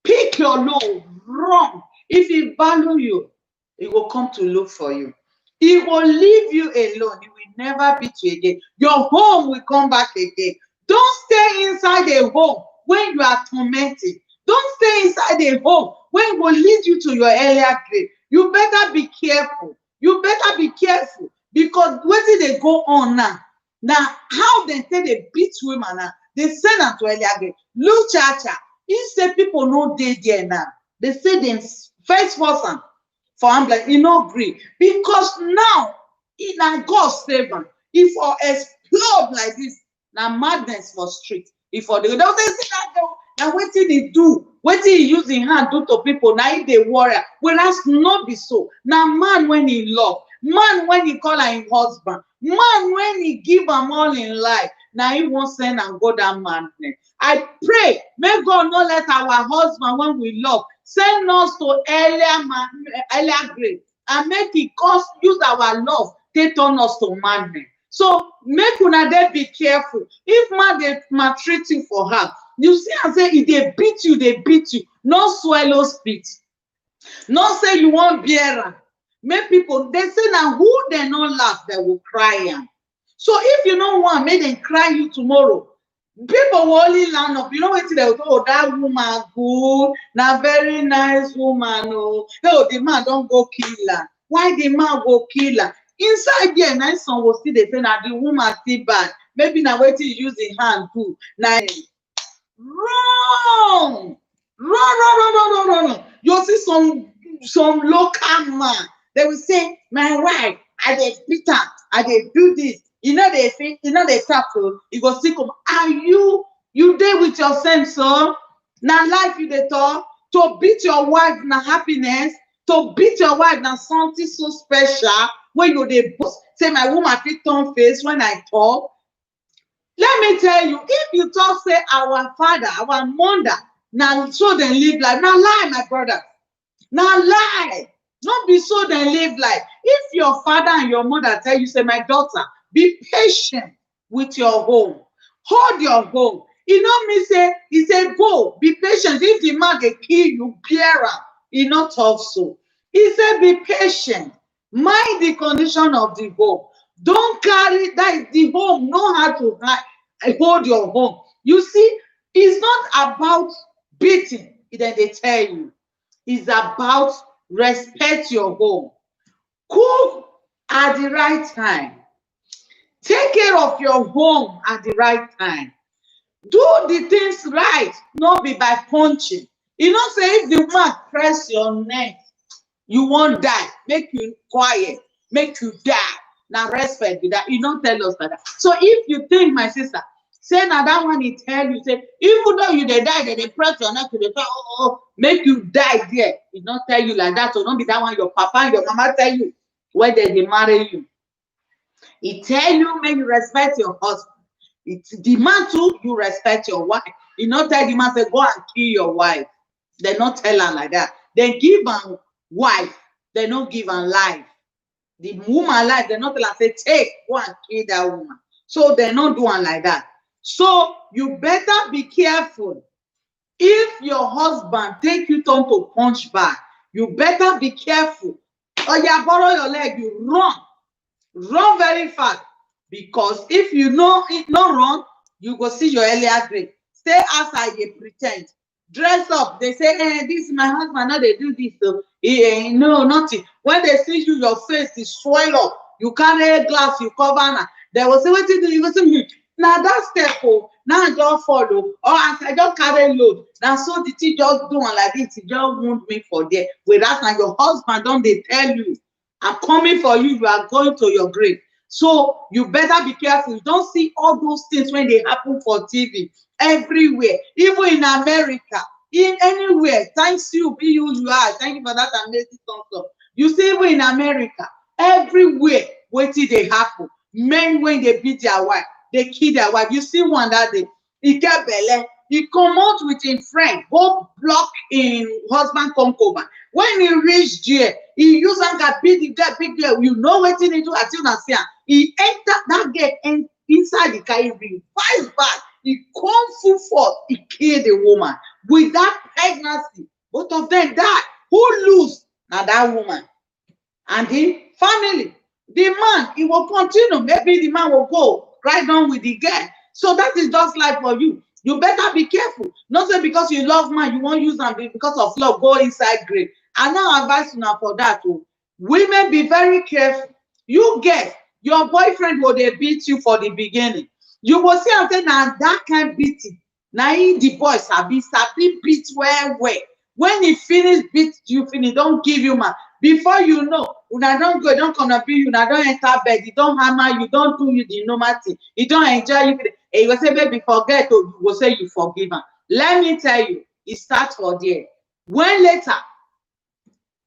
pick your load, run. If he value you, he will come to look for you. He will leave you alone. He will never beat you again. Your home will come back again. Don't stay inside a home when you are tormented. Don't stay inside a home when it will lead you to your earlier grave. You better be careful. You better be careful because what did they go on now? Now, how they say they beat women now? They send them to earlier grave. Look, Chacha, instead people no dey there now. They say they first person for ambulance, he no gree because now na God save am. If for explode like this, na madness for street. If for the they say see that girl, na wetin he do, wetin he use him hand do to people, na him dey worry. Whereas no be so. Na man when he love, man when he call am him husband, man when he give am all in life, na him wan send am go that madness. I pray, may God not let our husband when we love send us to earlier grade and make it cause use our love take turn us to madness. So make una dey be careful. If man dey maltreat you for her, you see am say e dey beat you, dey beat you. No swallow spit. No say you wan bear am. Make people they say na who they no laugh, they will cry am. So if you no want make them cry you tomorrow, people will only land up. You know what they will say? Oh, that woman good, na very nice woman. Oh, the man don't go kill her. Why the man go kill her? Inside there, nice son will see they say now the woman still bad. Maybe now wait till you use the hand too. Now wrong. Run. You see some local man. They will say, my wife, I dey beat her, I dey do this. You know they say, you know they talk to you go see come. Are you there with your sense, sir? Now life you dey talk. To beat your wife na happiness, to beat your wife na something so special when you dey boast. Say my woman fit turn face when I talk. Let me tell you, if you talk say our father, our mother, now so they live life, now lie, my brother. Now lie. Not be so they live life. If your father and your mother tell you, say, my daughter, be patient with your home. Hold your home. E no mean say, he say, go, be patient. If the man dey kill you, bear am. E no talk so. He say, be patient. Mind the condition of the home. Don't carry that the home. Know how to hold your home. You see, it's not about beating. Then they tell you. It's about respect your home. Cook at the right time. Take care of your home at the right time. Do the things right, not be by punching. You know, say if the man press your neck, you won't die. Make you quiet, make you die. Now respect with that. You don't tell us like that. So if you think, my sister, say now that one he tell you, say, even though you they die, they press your neck, they tell, make you die there. He don't tell you like that. So don't be that one your papa and your mama tell you when they marry you. He tell you, make you respect your husband. It's the man too, you respect your wife. He not tell the man, say, go and kill your wife. They not tell her like that. They give am wife, they not give am life. The woman life, they not tell her, say, take, go and kill that woman. So they not do am like that. So you better be careful. If your husband take you turn to punch back, you better be careful. Or you borrow your leg, you run very fast. Because if you know it not run, you go see your earlier grave. Stay outside, they pretend. Dress up. They say, this is my husband. Now they do this. So, no, nothing. When they see you, your face is swell up. You carry a glass, you cover now. They will say, what you do? You go say, now that step, now I just follow. Or as I just carry load. Now so the thing just do one like this, it just wound me for there. Whereas now your husband don't they tell you, I'm coming for you, you are going to your grave. So you better be careful. You don't see all those things when they happen for TV everywhere, even in America, in anywhere. Thanks you, be who you are. Thank you for that amazing song. You see, even in America, everywhere, what did they happen? Men when they beat their wife, they kill their wife. You see one that day, he get belle, he come out with his friend, go block in husband concubine. When he reach there, he use anger beat the girl, big girl. You know what he do as soon as he enter that gate and inside the car, he revives back. He come full force, he kill the woman. With that pregnancy, both of them die. Who lose? Now that woman and the family. The man, he will continue. Maybe the man will go right on with the girl. So that is just like for you. You better be careful. Not say because you love man, you won't use them because of love, go inside grave. I now advise you now for that too. Women, be very careful. You get your boyfriend will they beat you for the beginning. You will see and say, now that kind beating. Now the boy sabi beat well. When he finish beat you, finish, don't give you man. Before you know, una don't go, don't come up you, una don't enter bed, you don't hammer, you don't do you the normal thing, you don't enjoy you. And you go say, baby, forget, or you go say you forgive him. Let me tell you, it starts for there. When later,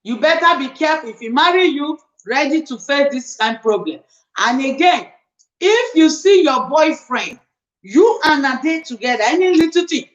you better be careful. If he marry you, ready to face this kind of problem. And again, if you see your boyfriend, you and a day together, any little thing,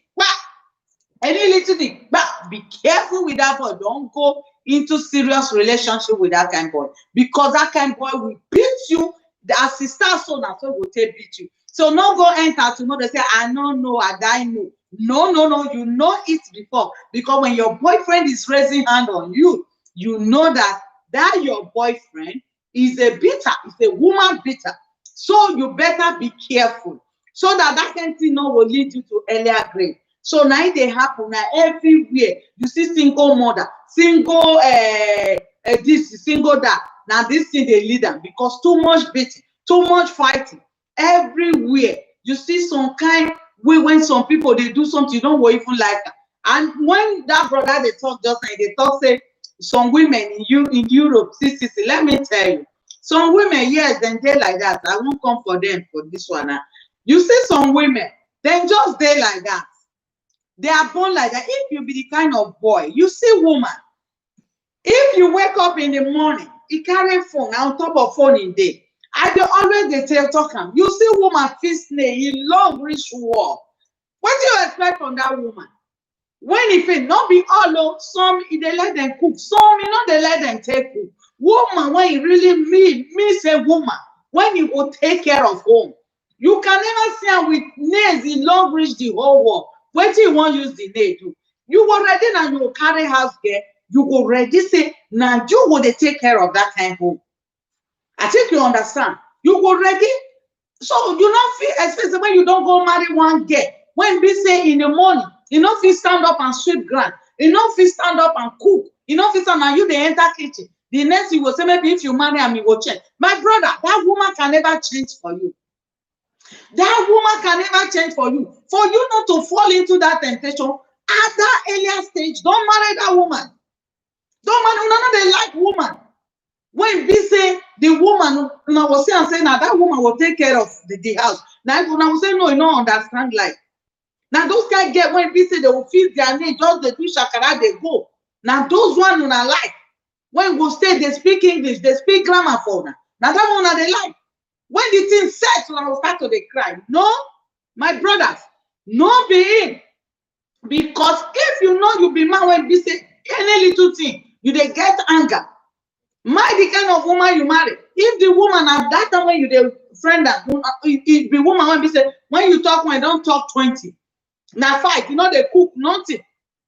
be careful with that boy. Don't go into serious relationship with that kind of boy, because that kind of boy will beat you. As he starts so now, so will take beat you. So no go enter tomorrow say, I don't know, I die no. No, you know it before. Because when your boyfriend is raising hand on you, you know that your boyfriend is a beater, is a woman beater. So you better be careful, so that kind of thing no will lead you to earlier grave. So now they happen now everywhere. You see single mother, single this, single that. Now this thing they lead them because too much beating, too much fighting everywhere. You see some kind way when some people they do something you don't even like that. And when that brother they talk just like they talk say some women in Europe, see, let me tell you, some women, yes, then they like that. I won't come for them for this one. You see some women, then just they like that. They are born like that. If you be the kind of boy, you see woman, if you wake up in the morning, you carry phone on top of phone in day. I dey always dey tell talk am. You see woman fit slay, e long reach war. What do you expect from that woman? When e fit, not be all o, some e dey let them cook, some e no dey let them take cook. Woman when e really mean say woman, when e go take care of home, you can never see am with nails e long reach the whole world. Wetin you wan use the nail do? You go ready na you go carry house girl, you go ready say na you go dey take care of that kind home. I think you understand. You go ready, so you no fit expect say when you don go marry one girl, when be say in the morning, you no fit stand up and sweep ground, you no fit stand up and cook, you no fit stand and you dey enter kitchen. The next you go say maybe if you marry am, you go change. My brother, that woman can never change for you. That woman can never change for you. For you not to fall into that temptation at that earlier stage, don't marry that woman. Don't marry, una no dey like woman. When be say the woman, una was saying now that woman will take care of the house. Now una will say no, you don't understand life. Now those guys get when be say they will feed their need, just they do shakara, they go. Now those one una like. When go stay, they speak English, they speak grammar for una. Now that one they like. When the thing sets, una will start to dey cry. No, my brothers, no be it. Because if you know you be man when be say any little thing, you dey get anger. Mind the kind of woman you marry. If the woman at that time when you the friend that it be woman when be say when you talk when don't talk 20. Now fight, you know they cook nothing.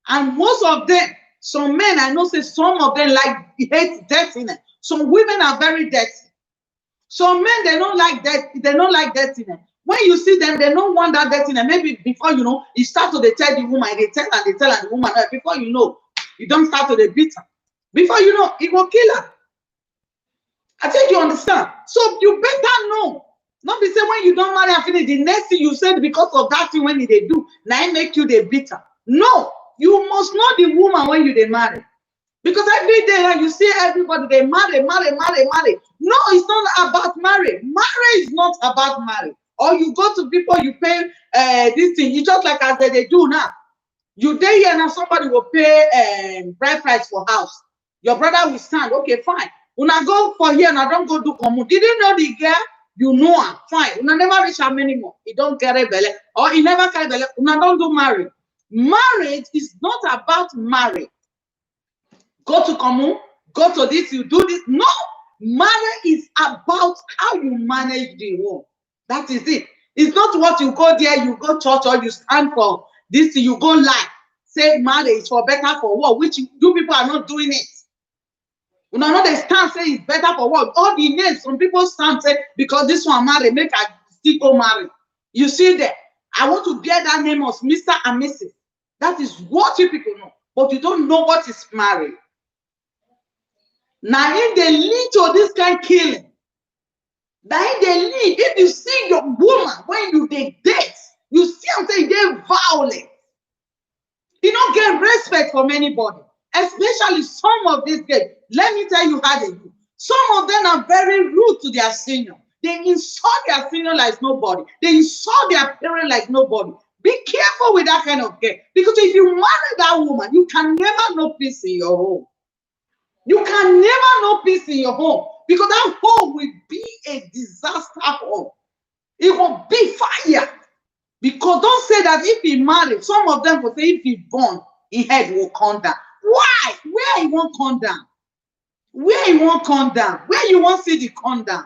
And most of them, some men I know say some of them like hate dirtiness. Some women are very dirty. Some men they don't like that, they don't like dirtiness. When you see them, they don't want that dirtiness. Maybe before you know, you start to they tell the woman, they tell the woman, before you know, you don't start to the beat her. Before you know, it will kill her. I think you understand. So you better know. Not be say when you don't marry and finish, the next thing you said because of that thing when they do, now it make you the bitter. No, you must know the woman when you they marry. Because every day you see everybody they marry. No, it's not about marry. Marriage is not about marry. Or you go to people, you pay this thing. You just like as they do now. You there here now, somebody will pay bride price for house. Your brother will stand. Okay, fine. Una go for here and I don't go do commute. Did you know the girl? You know her. Fine. Una never reach her anymore. You don't carry belly. Or he never carry belly. Una don't do marry. Marriage is not about marry. Go to commune, go to this, you do this. No. Marriage is about how you manage the home. That is it. It's not what you go there, you go church or you stand for this, you go lie. Say marriage for better for what, which you people are not doing it. You know they stand say it's better for what. All the names, some people stand say because this one marry, make I still go marry. You see there, I want to bear that name of Mr. and Mrs. That is what you people know, but you don't know what is marriage. Now if they lead to this kind of killing, now if they lead, if you see your woman when you date, you see them say they're violent. You don't get respect from anybody, especially some of these guys. Let me tell you how they do. Some of them are very rude to their senior. They insult their senior like nobody. They insult their parent like nobody. Be careful with that kind of girl. Because if you marry that woman, you can never know peace in your home. You can never know peace in your home. Because that home will be a disaster home. It will be fire. Because don't say that if he married, some of them will say if he born, his head will come down. Why? Where he won't come down? Where he won't come down? Where you won't see the come down?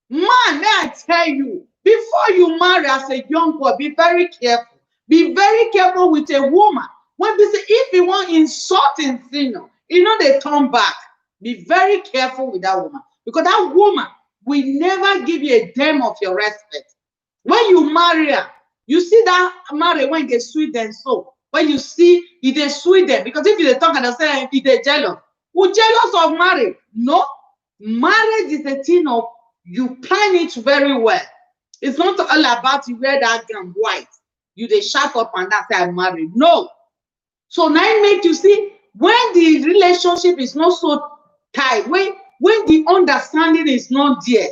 Man, may I tell you, before you marry as a young boy, be very careful. Be very careful with a woman. When they say if you want insulting senior, you know they turn back. Be very careful with that woman. Because that woman will never give you a damn of your respect. When you marry her, you see that marry when they sweet them so. When you see if they sweet them, because if they talk and they say if they jealous, who jealous of marriage? No, marriage is a thing of you plan it very well. It's not all about you wear that gown white. You they shut up and that's say I'm married. No. So now it make you see when the relationship is not so tight, when the understanding is not there,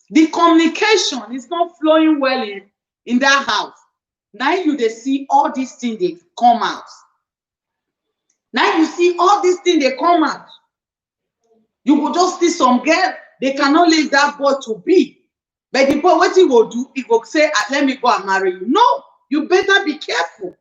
the communication is not flowing well in that house. Now you they see all these things they come out. Now you see all these things they come out. You will just see some girl, they cannot leave that boy to be. But the boy, what he will do, he will say, let me go and marry you. No, you better be careful.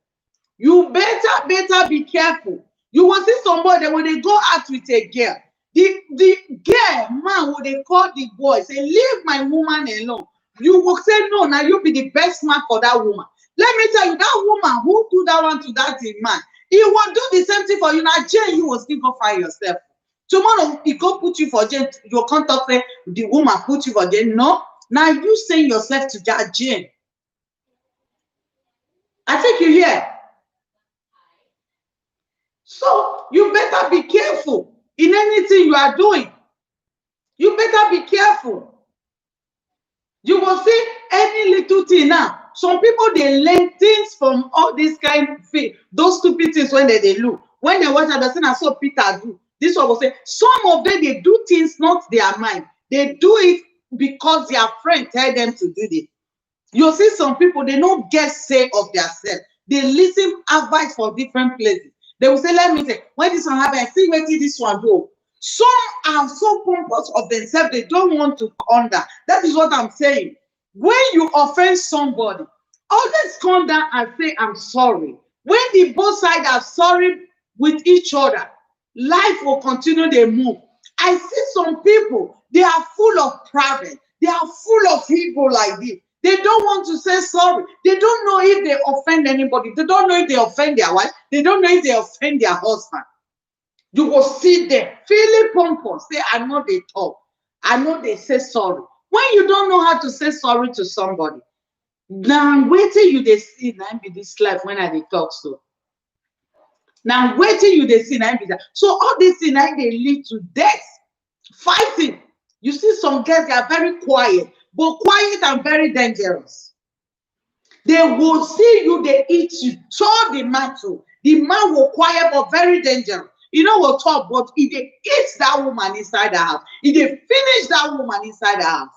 You better be careful. You will see somebody when they go out with a girl. The girl, man, when they call the boy, say, leave my woman alone. You will say, no, now you be the best man for that woman. Let me tell you, that woman who do that one to that man, he will do the same thing for you. Now, jail, you will still go find yourself. Tomorrow, he go put you for jail. You can't talk say the woman put you for jail. No, now you send yourself to that jail. I think you hear. So you better be careful in anything you are doing. You better be careful. You will see any little thing now. Some people, they learn things from all these kind of things, those stupid things when they look. When they watch the thing, I saw Peter do. This one will say, some of them, they do things not their mind. They do it because their friend tell them to do it. You'll see some people, they don't get say of themselves. They listen advice for different places. They will say, let me say, when this one happen, I see what this one do. Some are so pompous of themselves, they don't want to come down. That is what I'm saying. When you offend somebody, always come down and say, I'm sorry. When the both sides are sorry with each other, life will continue to move. I see some people, they are full of pride. They are full of ego like this. They don't want to say sorry. They don't know if they offend anybody. They don't know if they offend their wife. They don't know if they offend their husband. You will see them feeling pompous. Say, I know they talk. I know they say sorry. When you don't know how to say sorry to somebody, now wait till you they see now be this life when I they talk so. Now wait till you they see now be that. So all these things now they lead to death, fighting. You see some girls, they are very quiet, but quiet and very dangerous. They will see you, they eat you. So the man too. The man will quiet but very dangerous. You know what talk, but if they eat that woman inside the house, if they finish that woman inside the house.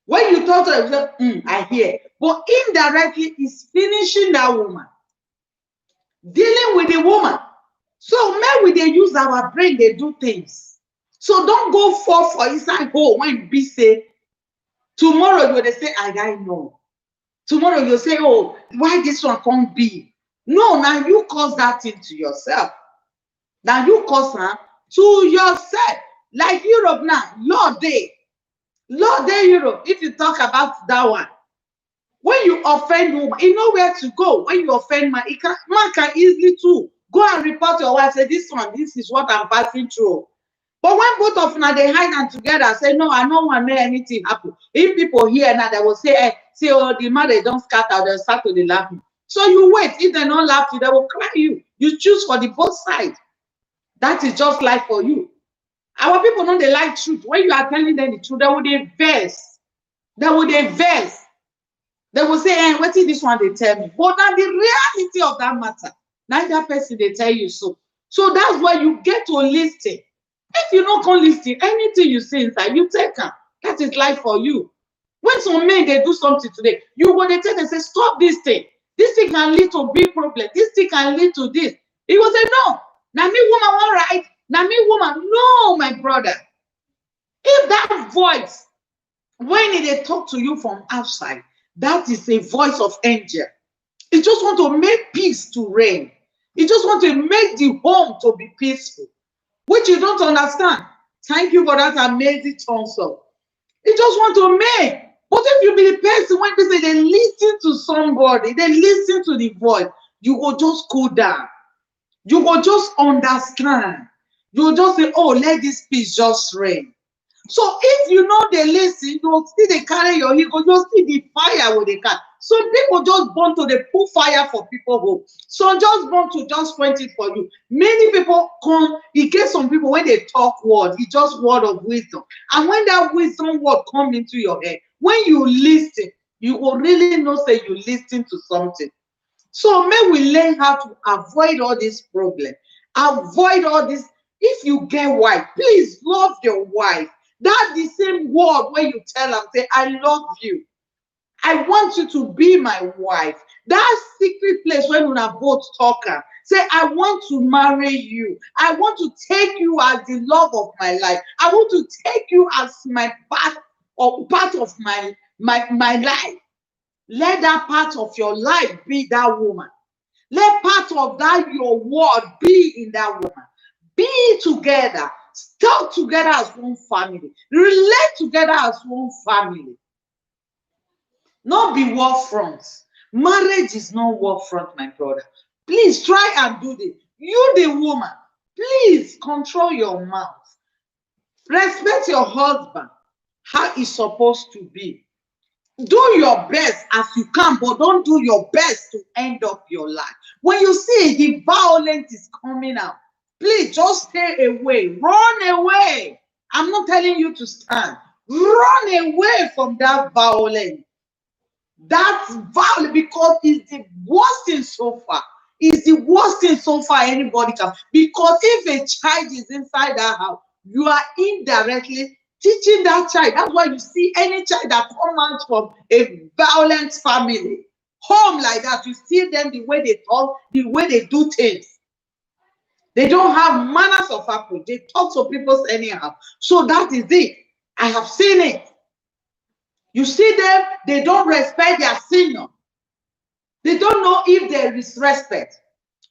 When you talk to them, I hear. But indirectly, it's finishing that woman. Dealing with the woman. So men, when they use our brain, they do things. So don't go fall for inside hole when be say, tomorrow you will say, I know. Tomorrow you'll say, oh, why this one can't be? No, now you cause that thing to yourself. Now you cause her to yourself. Like Europe now, Lord Day Europe. If you talk about that one, when you offend woman, you know where to go. When you offend man, man can easily too go and report your wife. Say this is what I'm passing through. But when both of them they hide them together, say no, I don't want to make anything happen. If people hear now, they will say, say, oh, the man they don't scatter, they start to the laughing. So you wait. If they don't laugh you, they will cry you. You choose for the both sides. That is just life for you. Our people know they like truth. When you are telling them the truth, they will verse. They will verse. They will say, what is this one they tell me? But now the reality of that matter, neither person they tell you so. So that's why you get to listen. If you don't come listen, anything you say inside, you take them. That is life for you. When some men they do something today, you go they tell them, say, stop this thing. This thing can lead to big problem. This thing can lead to this. He will say, no. Now me woman, all right. Now me woman, no, my brother. If that voice, when they talk to you from outside, that is a voice of angel. It just want to make peace to reign. It just want to make the home to be peaceful, which you don't understand. Thank you for that amazing answer. It just want to make. But if you be the person when they say they listen to somebody, they listen to the voice, you will just cool down. You will just understand. You will just say, oh, let this peace just reign. So if you know they listen, you will see they carry your ego, you'll see the fire with the car. Some people just want to they put fire for people home. Some just want to just point it for you. Many people come, you get some people when they talk word, it's just word of wisdom. And when that wisdom word come into your head, when you listen, you will really know say you listen to something. So may we learn how to avoid all this problem. Avoid all this. If you get wife, please love your wife. That's the same word when you tell them, say, I love you. I want you to be my wife. That secret place when we are both talking, Say, I want to marry you. I want to take you as the love of my life. I want to take you as my part of my life. Let that part of your life be that woman. Let part of that your word be in that woman. Be together. Talk together as one family. Relate together as one family. Not be war fronts. Marriage is not war front, my brother. Please try and do this. You, the woman, please control your mouth. Respect your husband how it's supposed to be. Do your best as you can, but don't do your best to end up your life. When you see the violence is coming out, please just stay away. Run away. I'm not telling you to stand. Run away from that violence. That's violence, because it's the worst thing so far. It's the worst thing so far anybody can. Because if a child is inside that house, you are indirectly teaching that child. That's why you see any child that comes out from a violent family, home like that, you see them, the way they talk, the way they do things. They don't have manners of approach. They talk to people anyhow. So that is it. I have seen it. You see them, they don't respect their senior. They don't know if there is respect.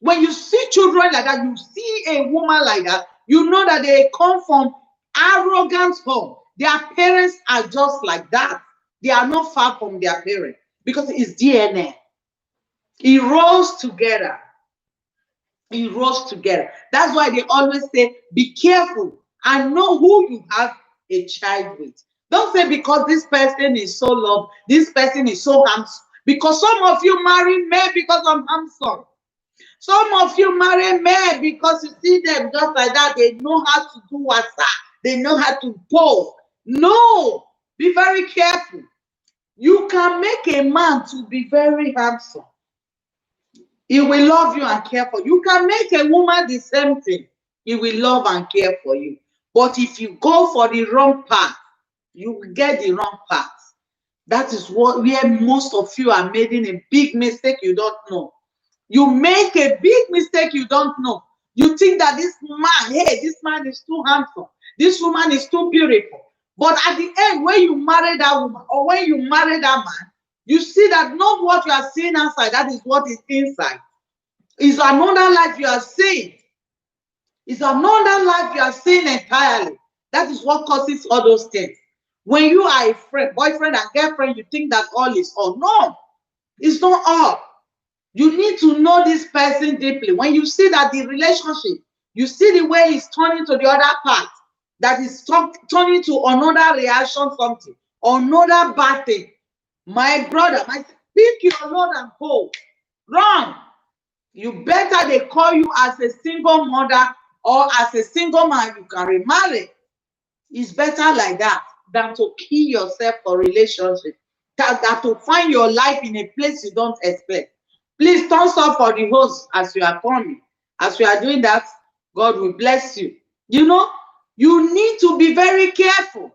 When you see children like that, you see a woman like that, you know that they come from arrogant home. Their parents are just like that. They are not far from their parents because it's DNA. It rolls together. It rolls together. That's why they always say, be careful and know who you have a child with. Don't say because this person is so loved, this person is so handsome. Because some of you marry men because I'm handsome. Some of you marry men because you see them just like that. They know how to do WhatsApp. They know how to pose. No, be very careful. You can make a man to be very handsome. He will love you and care for you. You can make a woman the same thing. He will love and care for you. But if you go for the wrong path, you will get the wrong path. That is where most of you are making a big mistake you don't know. You make a big mistake you don't know. You think that this man, hey, this man is too handsome. This woman is too beautiful. But at the end, when you marry that woman or when you marry that man, you see that not what you are seeing outside, that is what is inside. It's another life you are seeing. It's another life you are seeing entirely. That is what causes all those things. When you are a friend, boyfriend and girlfriend, you think that all is all. No, it's not all. You need to know this person deeply. When you see that the relationship, you see the way he's turning to the other part, that is turning to another reaction, something, another bad thing. My brother, pick your load and go. Run. You better they call you as a single mother or as a single man, you can remarry. It's better like that than to kill yourself for relationship. That to find your life in a place you don't expect. Please thumbs up for the host as you are coming. As you are doing that, God will bless you. You know, you need to be very careful.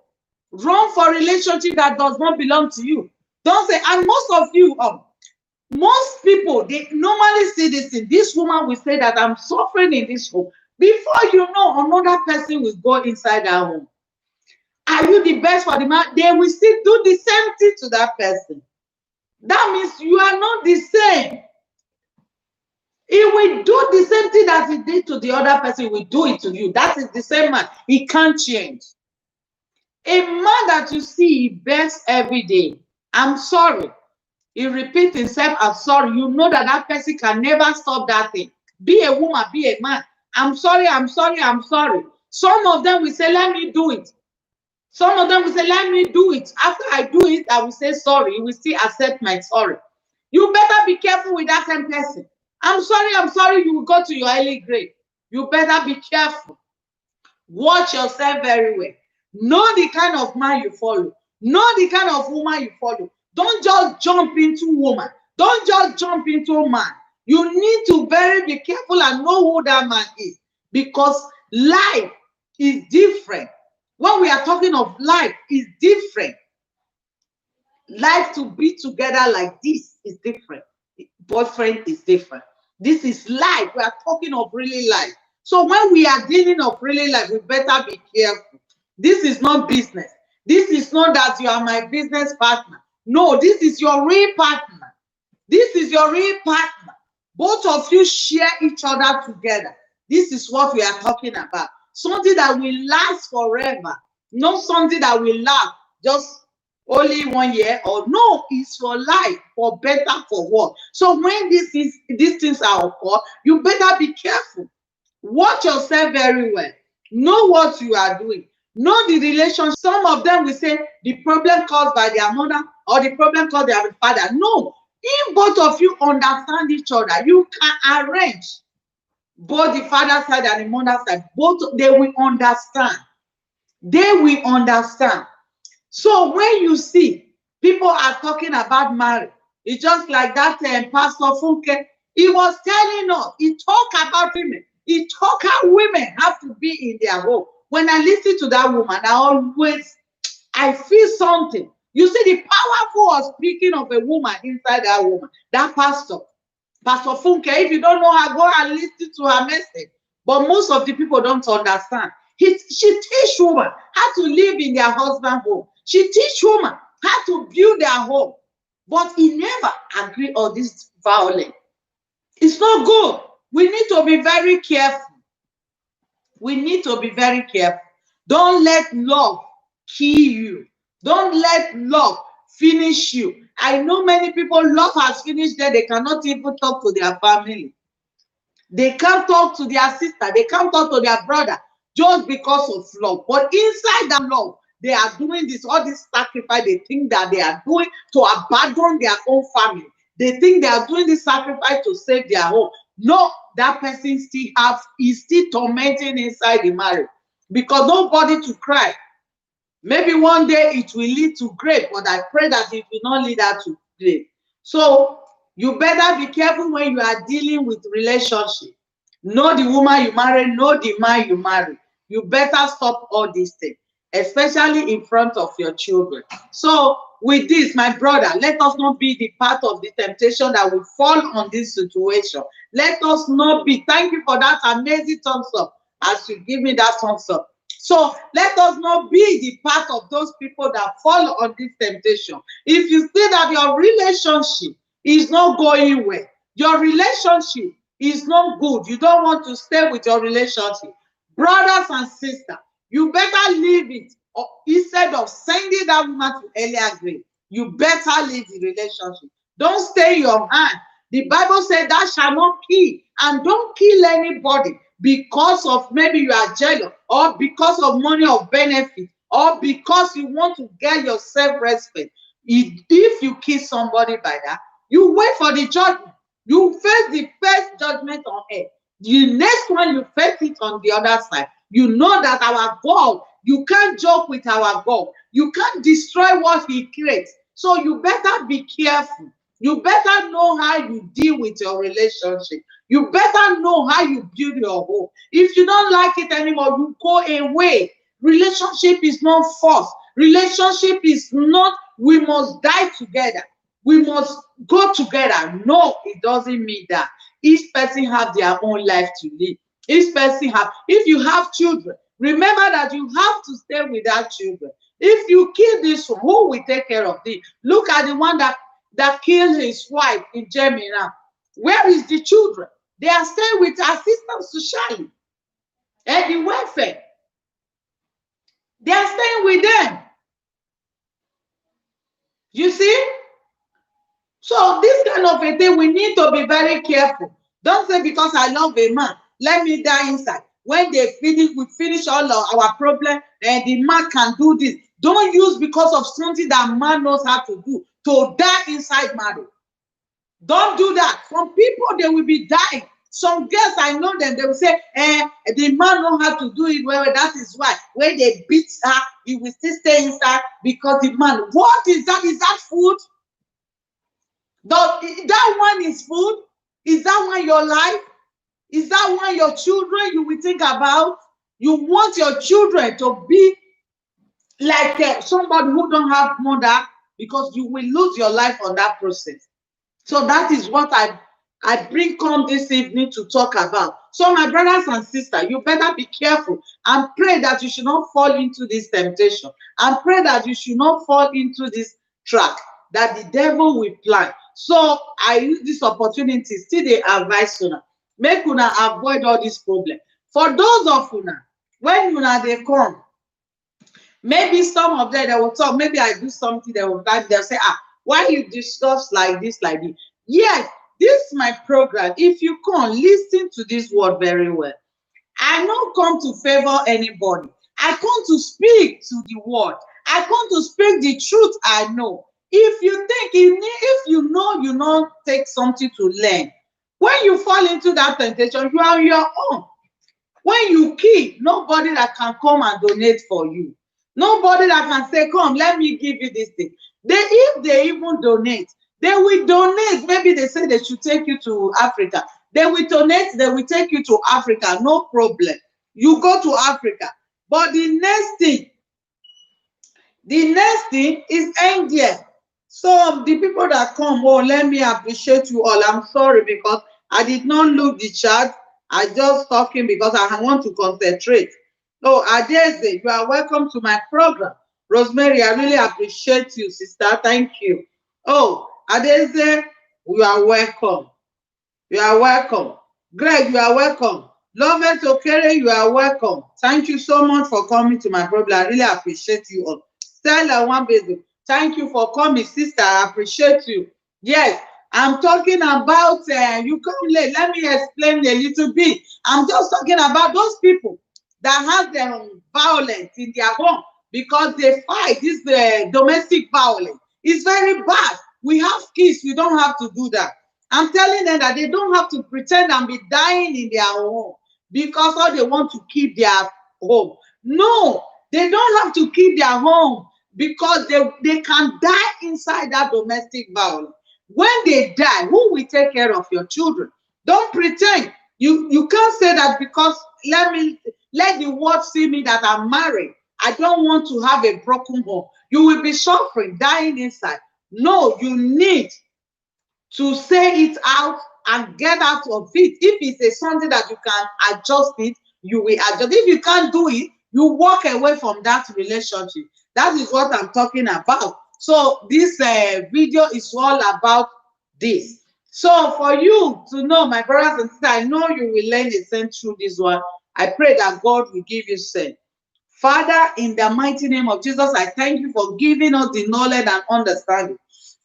Run for a relationship that does not belong to you. Don't say, and most of you, most people, they normally see this thing. This woman will say that I'm suffering in this home. Before you know, another person will go inside that home. Are you the best for the man? They will still do the same thing to that person. That means you are not the same. He will do the same thing that he did to the other person. He will do it to you. That is the same man. He can't change. A man that you see, he begs every day. I'm sorry. He repeats himself, I'm sorry. You know that that person can never stop that thing. Be a woman, be a man. I'm sorry, I'm sorry, I'm sorry. Some of them will say, let me do it. Some of them will say, let me do it. After I do it, I will say sorry. You will still accept my sorry. You better be careful with that same person. I'm sorry, you will go to your early grave. You better be careful. Watch yourself very well. Know the kind of man you follow. Know the kind of woman you follow. Don't just jump into woman. Don't just jump into man. You need to very be careful and know who that man is. Because life is different. When we are talking of life, is different. Life to be together like this is different. Boyfriend is different. This is life. We are talking of really life. So when we are dealing of really life, we better be careful. This is not business. This is not that you are my business partner. No, this is your real partner. This is your real partner. Both of you share each other together. This is what we are talking about. Something that will last forever. Not something that will last just only 1 year, or no, it's for life, for better, for worse. So when these things are occur, you better be careful. Watch yourself very well. Know what you are doing. Know the relationship. Some of them will say the problem caused by their mother or the problem caused by their father. No, if both of you understand each other, you can arrange both the father side and the mother side. Both they will understand. They will understand. So when you see people are talking about marriage, it's just like that Pastor Funke. He was telling us, he talked about women. He talked how women have to be in their home. When I listen to that woman, I feel something. You see, the powerful of speaking of a woman inside that woman, that Pastor Funke. If you don't know her, go and listen to her message. But most of the people don't understand. She teach women how to live in their husband's home. She teach women how to build their home. But he never agree on this violence. It's not good. We need to be very careful. We need to be very careful. Don't let love kill you. Don't let love finish you. I know many people, love has finished them. They cannot even talk to their family. They can't talk to their sister. They can't talk to their brother just because of love. But inside that love, they are doing all this sacrifice. They think that they are doing to abandon their own family. They think they are doing this sacrifice to save their home. No, that person is still tormenting inside the marriage because nobody to cry. Maybe one day it will lead to grave, but I pray that it will not lead her to grave. So you better be careful when you are dealing with relationship. Know the woman you marry, know the man you marry. You better stop all these things, especially in front of your children. So with this, my brother, let us not be the part of the temptation that will fall on this situation. Let us not be. Thank you for that amazing thumbs up as you give me that thumbs up. So let us not be the part of those people that fall on this temptation. If you see that your relationship is not going well, your relationship is not good, you don't want to stay with your relationship, brothers and sisters, you better leave it. Or instead of sending that woman to earlier grave, you better leave the relationship. Don't stay in your hand. The Bible said that shall not kill, and don't kill anybody because of maybe you are jealous, or because of money or benefit, or because you want to get your self-respect. If you kill somebody by that, you wait for the judgment. You face the first judgment on earth. The next one, you face it on the other side. You know that our God, you can't joke with our God. You can't destroy what he creates. So you better be careful. You better know how you deal with your relationship. You better know how you build your home. If you don't like it anymore, you go away. Relationship is not forced. Relationship is not, we must die together. We must go together. No, it doesn't mean that. Each person have their own life to live. If you have children, remember that you have to stay with that children. If you kill this one, who will take care of this? Look at the one that killed his wife in Germany now. Where is the children? They are staying with assistants socially and the welfare. They are staying with them. You see? So this kind of a thing, we need to be very careful. Don't say because I love a man, let me die inside. When we finish all of our problem, and the man can do this. Don't use because of something that man knows how to do to die inside marriage. Don't do that. Some people, they will be dying. Some girls, I know them, they will say, the man know how to do it well. That is why when they beat her, he will still stay inside because the man. What is that? Is that food? That one is food? Is that one your life? Is that one your children you will think about? You want your children to be like somebody who don't have mother, because you will lose your life on that process. So that is what I bring come this evening to talk about. So my brothers and sisters, you better be careful and pray that you should not fall into this temptation, and pray that you should not fall into this trap that the devil will plant. So I use this opportunity, still dey advise una, make una avoid all this problem. For those of una, when una dey come, maybe some of them they will talk, maybe I do something, they will back, they'll say, why you discuss like this, like this? Yes, this is my program. If you come, listen to this word very well. I don't come to favor anybody. I come to speak to the word. I come to speak the truth I know. If you think, if you know you not take something to learn, when you fall into that temptation, you are on your own. When you kill, nobody that can come and donate for you. Nobody that can say, come, let me give you this thing. If they even donate, they will donate. Maybe they say they should take you to Africa. They will donate, they will take you to Africa, no problem. You go to Africa. But the next thing is India. So the people that come, oh, let me appreciate you all. I'm sorry because I did not look the chat. I just talking because I want to concentrate. Oh, Adeze, you are welcome to my program. Rosemary, I really appreciate you, sister. Thank you. Oh, Adeze, you are welcome. You are welcome. Greg, you are welcome. Lovett Okere, you are welcome. Thank you so much for coming to my program. I really appreciate you all. Stella Wambezu, thank you for coming, sister. I appreciate you. Yes, I'm talking about, you come late. Let me explain a little bit. I'm just talking about those people that have their violence in their home because they fight. This domestic violence. It's very bad. We have kids. We don't have to do that. I'm telling them that they don't have to pretend and be dying in their home because all they want to keep their home. No, they don't have to keep their home because they can die inside that domestic violence. When they die, who will take care of your children? Don't pretend. You can't say that because let the world see me that I'm married. I don't want to have a broken home. You will be suffering, dying inside. No, you need to say it out and get out of it. If it's something that you can adjust it, you will adjust. If you can't do it, you walk away from that relationship. That is what I'm talking about. So this video is all about this. So for you to know, my brothers and sisters, I know you will learn a sense through this one. I pray that God will give you sense. Father, in the mighty name of Jesus, I thank you for giving us the knowledge and understanding.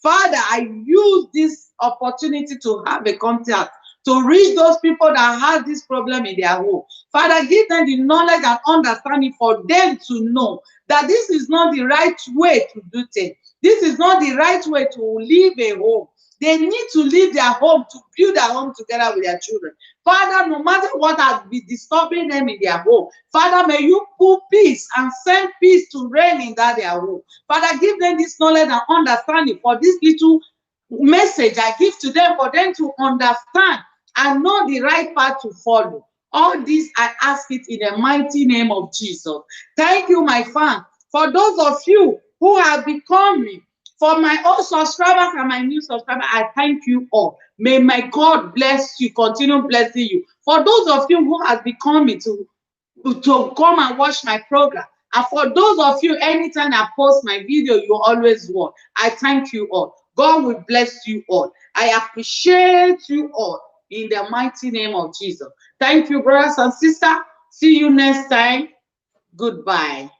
Father, I use this opportunity to have a contact to reach those people that have this problem in their home. Father, give them the knowledge and understanding for them to know that this is not the right way to do things. This is not the right way to live a home. They need to leave their home to build their home together with their children. Father, no matter what has been disturbing them in their home, Father, may you put peace and send peace to reign in that their home. Father, give them this knowledge and understanding for this little message I give to them, for them to understand and know the right path to follow. All this I ask it in the mighty name of Jesus. Thank you, my fan. For those of you who have become me, for my old subscribers and my new subscribers, I thank you all. May my God bless you, continue blessing you. For those of you who have become me to come and watch my program, and for those of you, anytime I post my video, you always watch. I thank you all. God will bless you all. I appreciate you all in the mighty name of Jesus. Thank you, brothers and sisters. See you next time. Goodbye.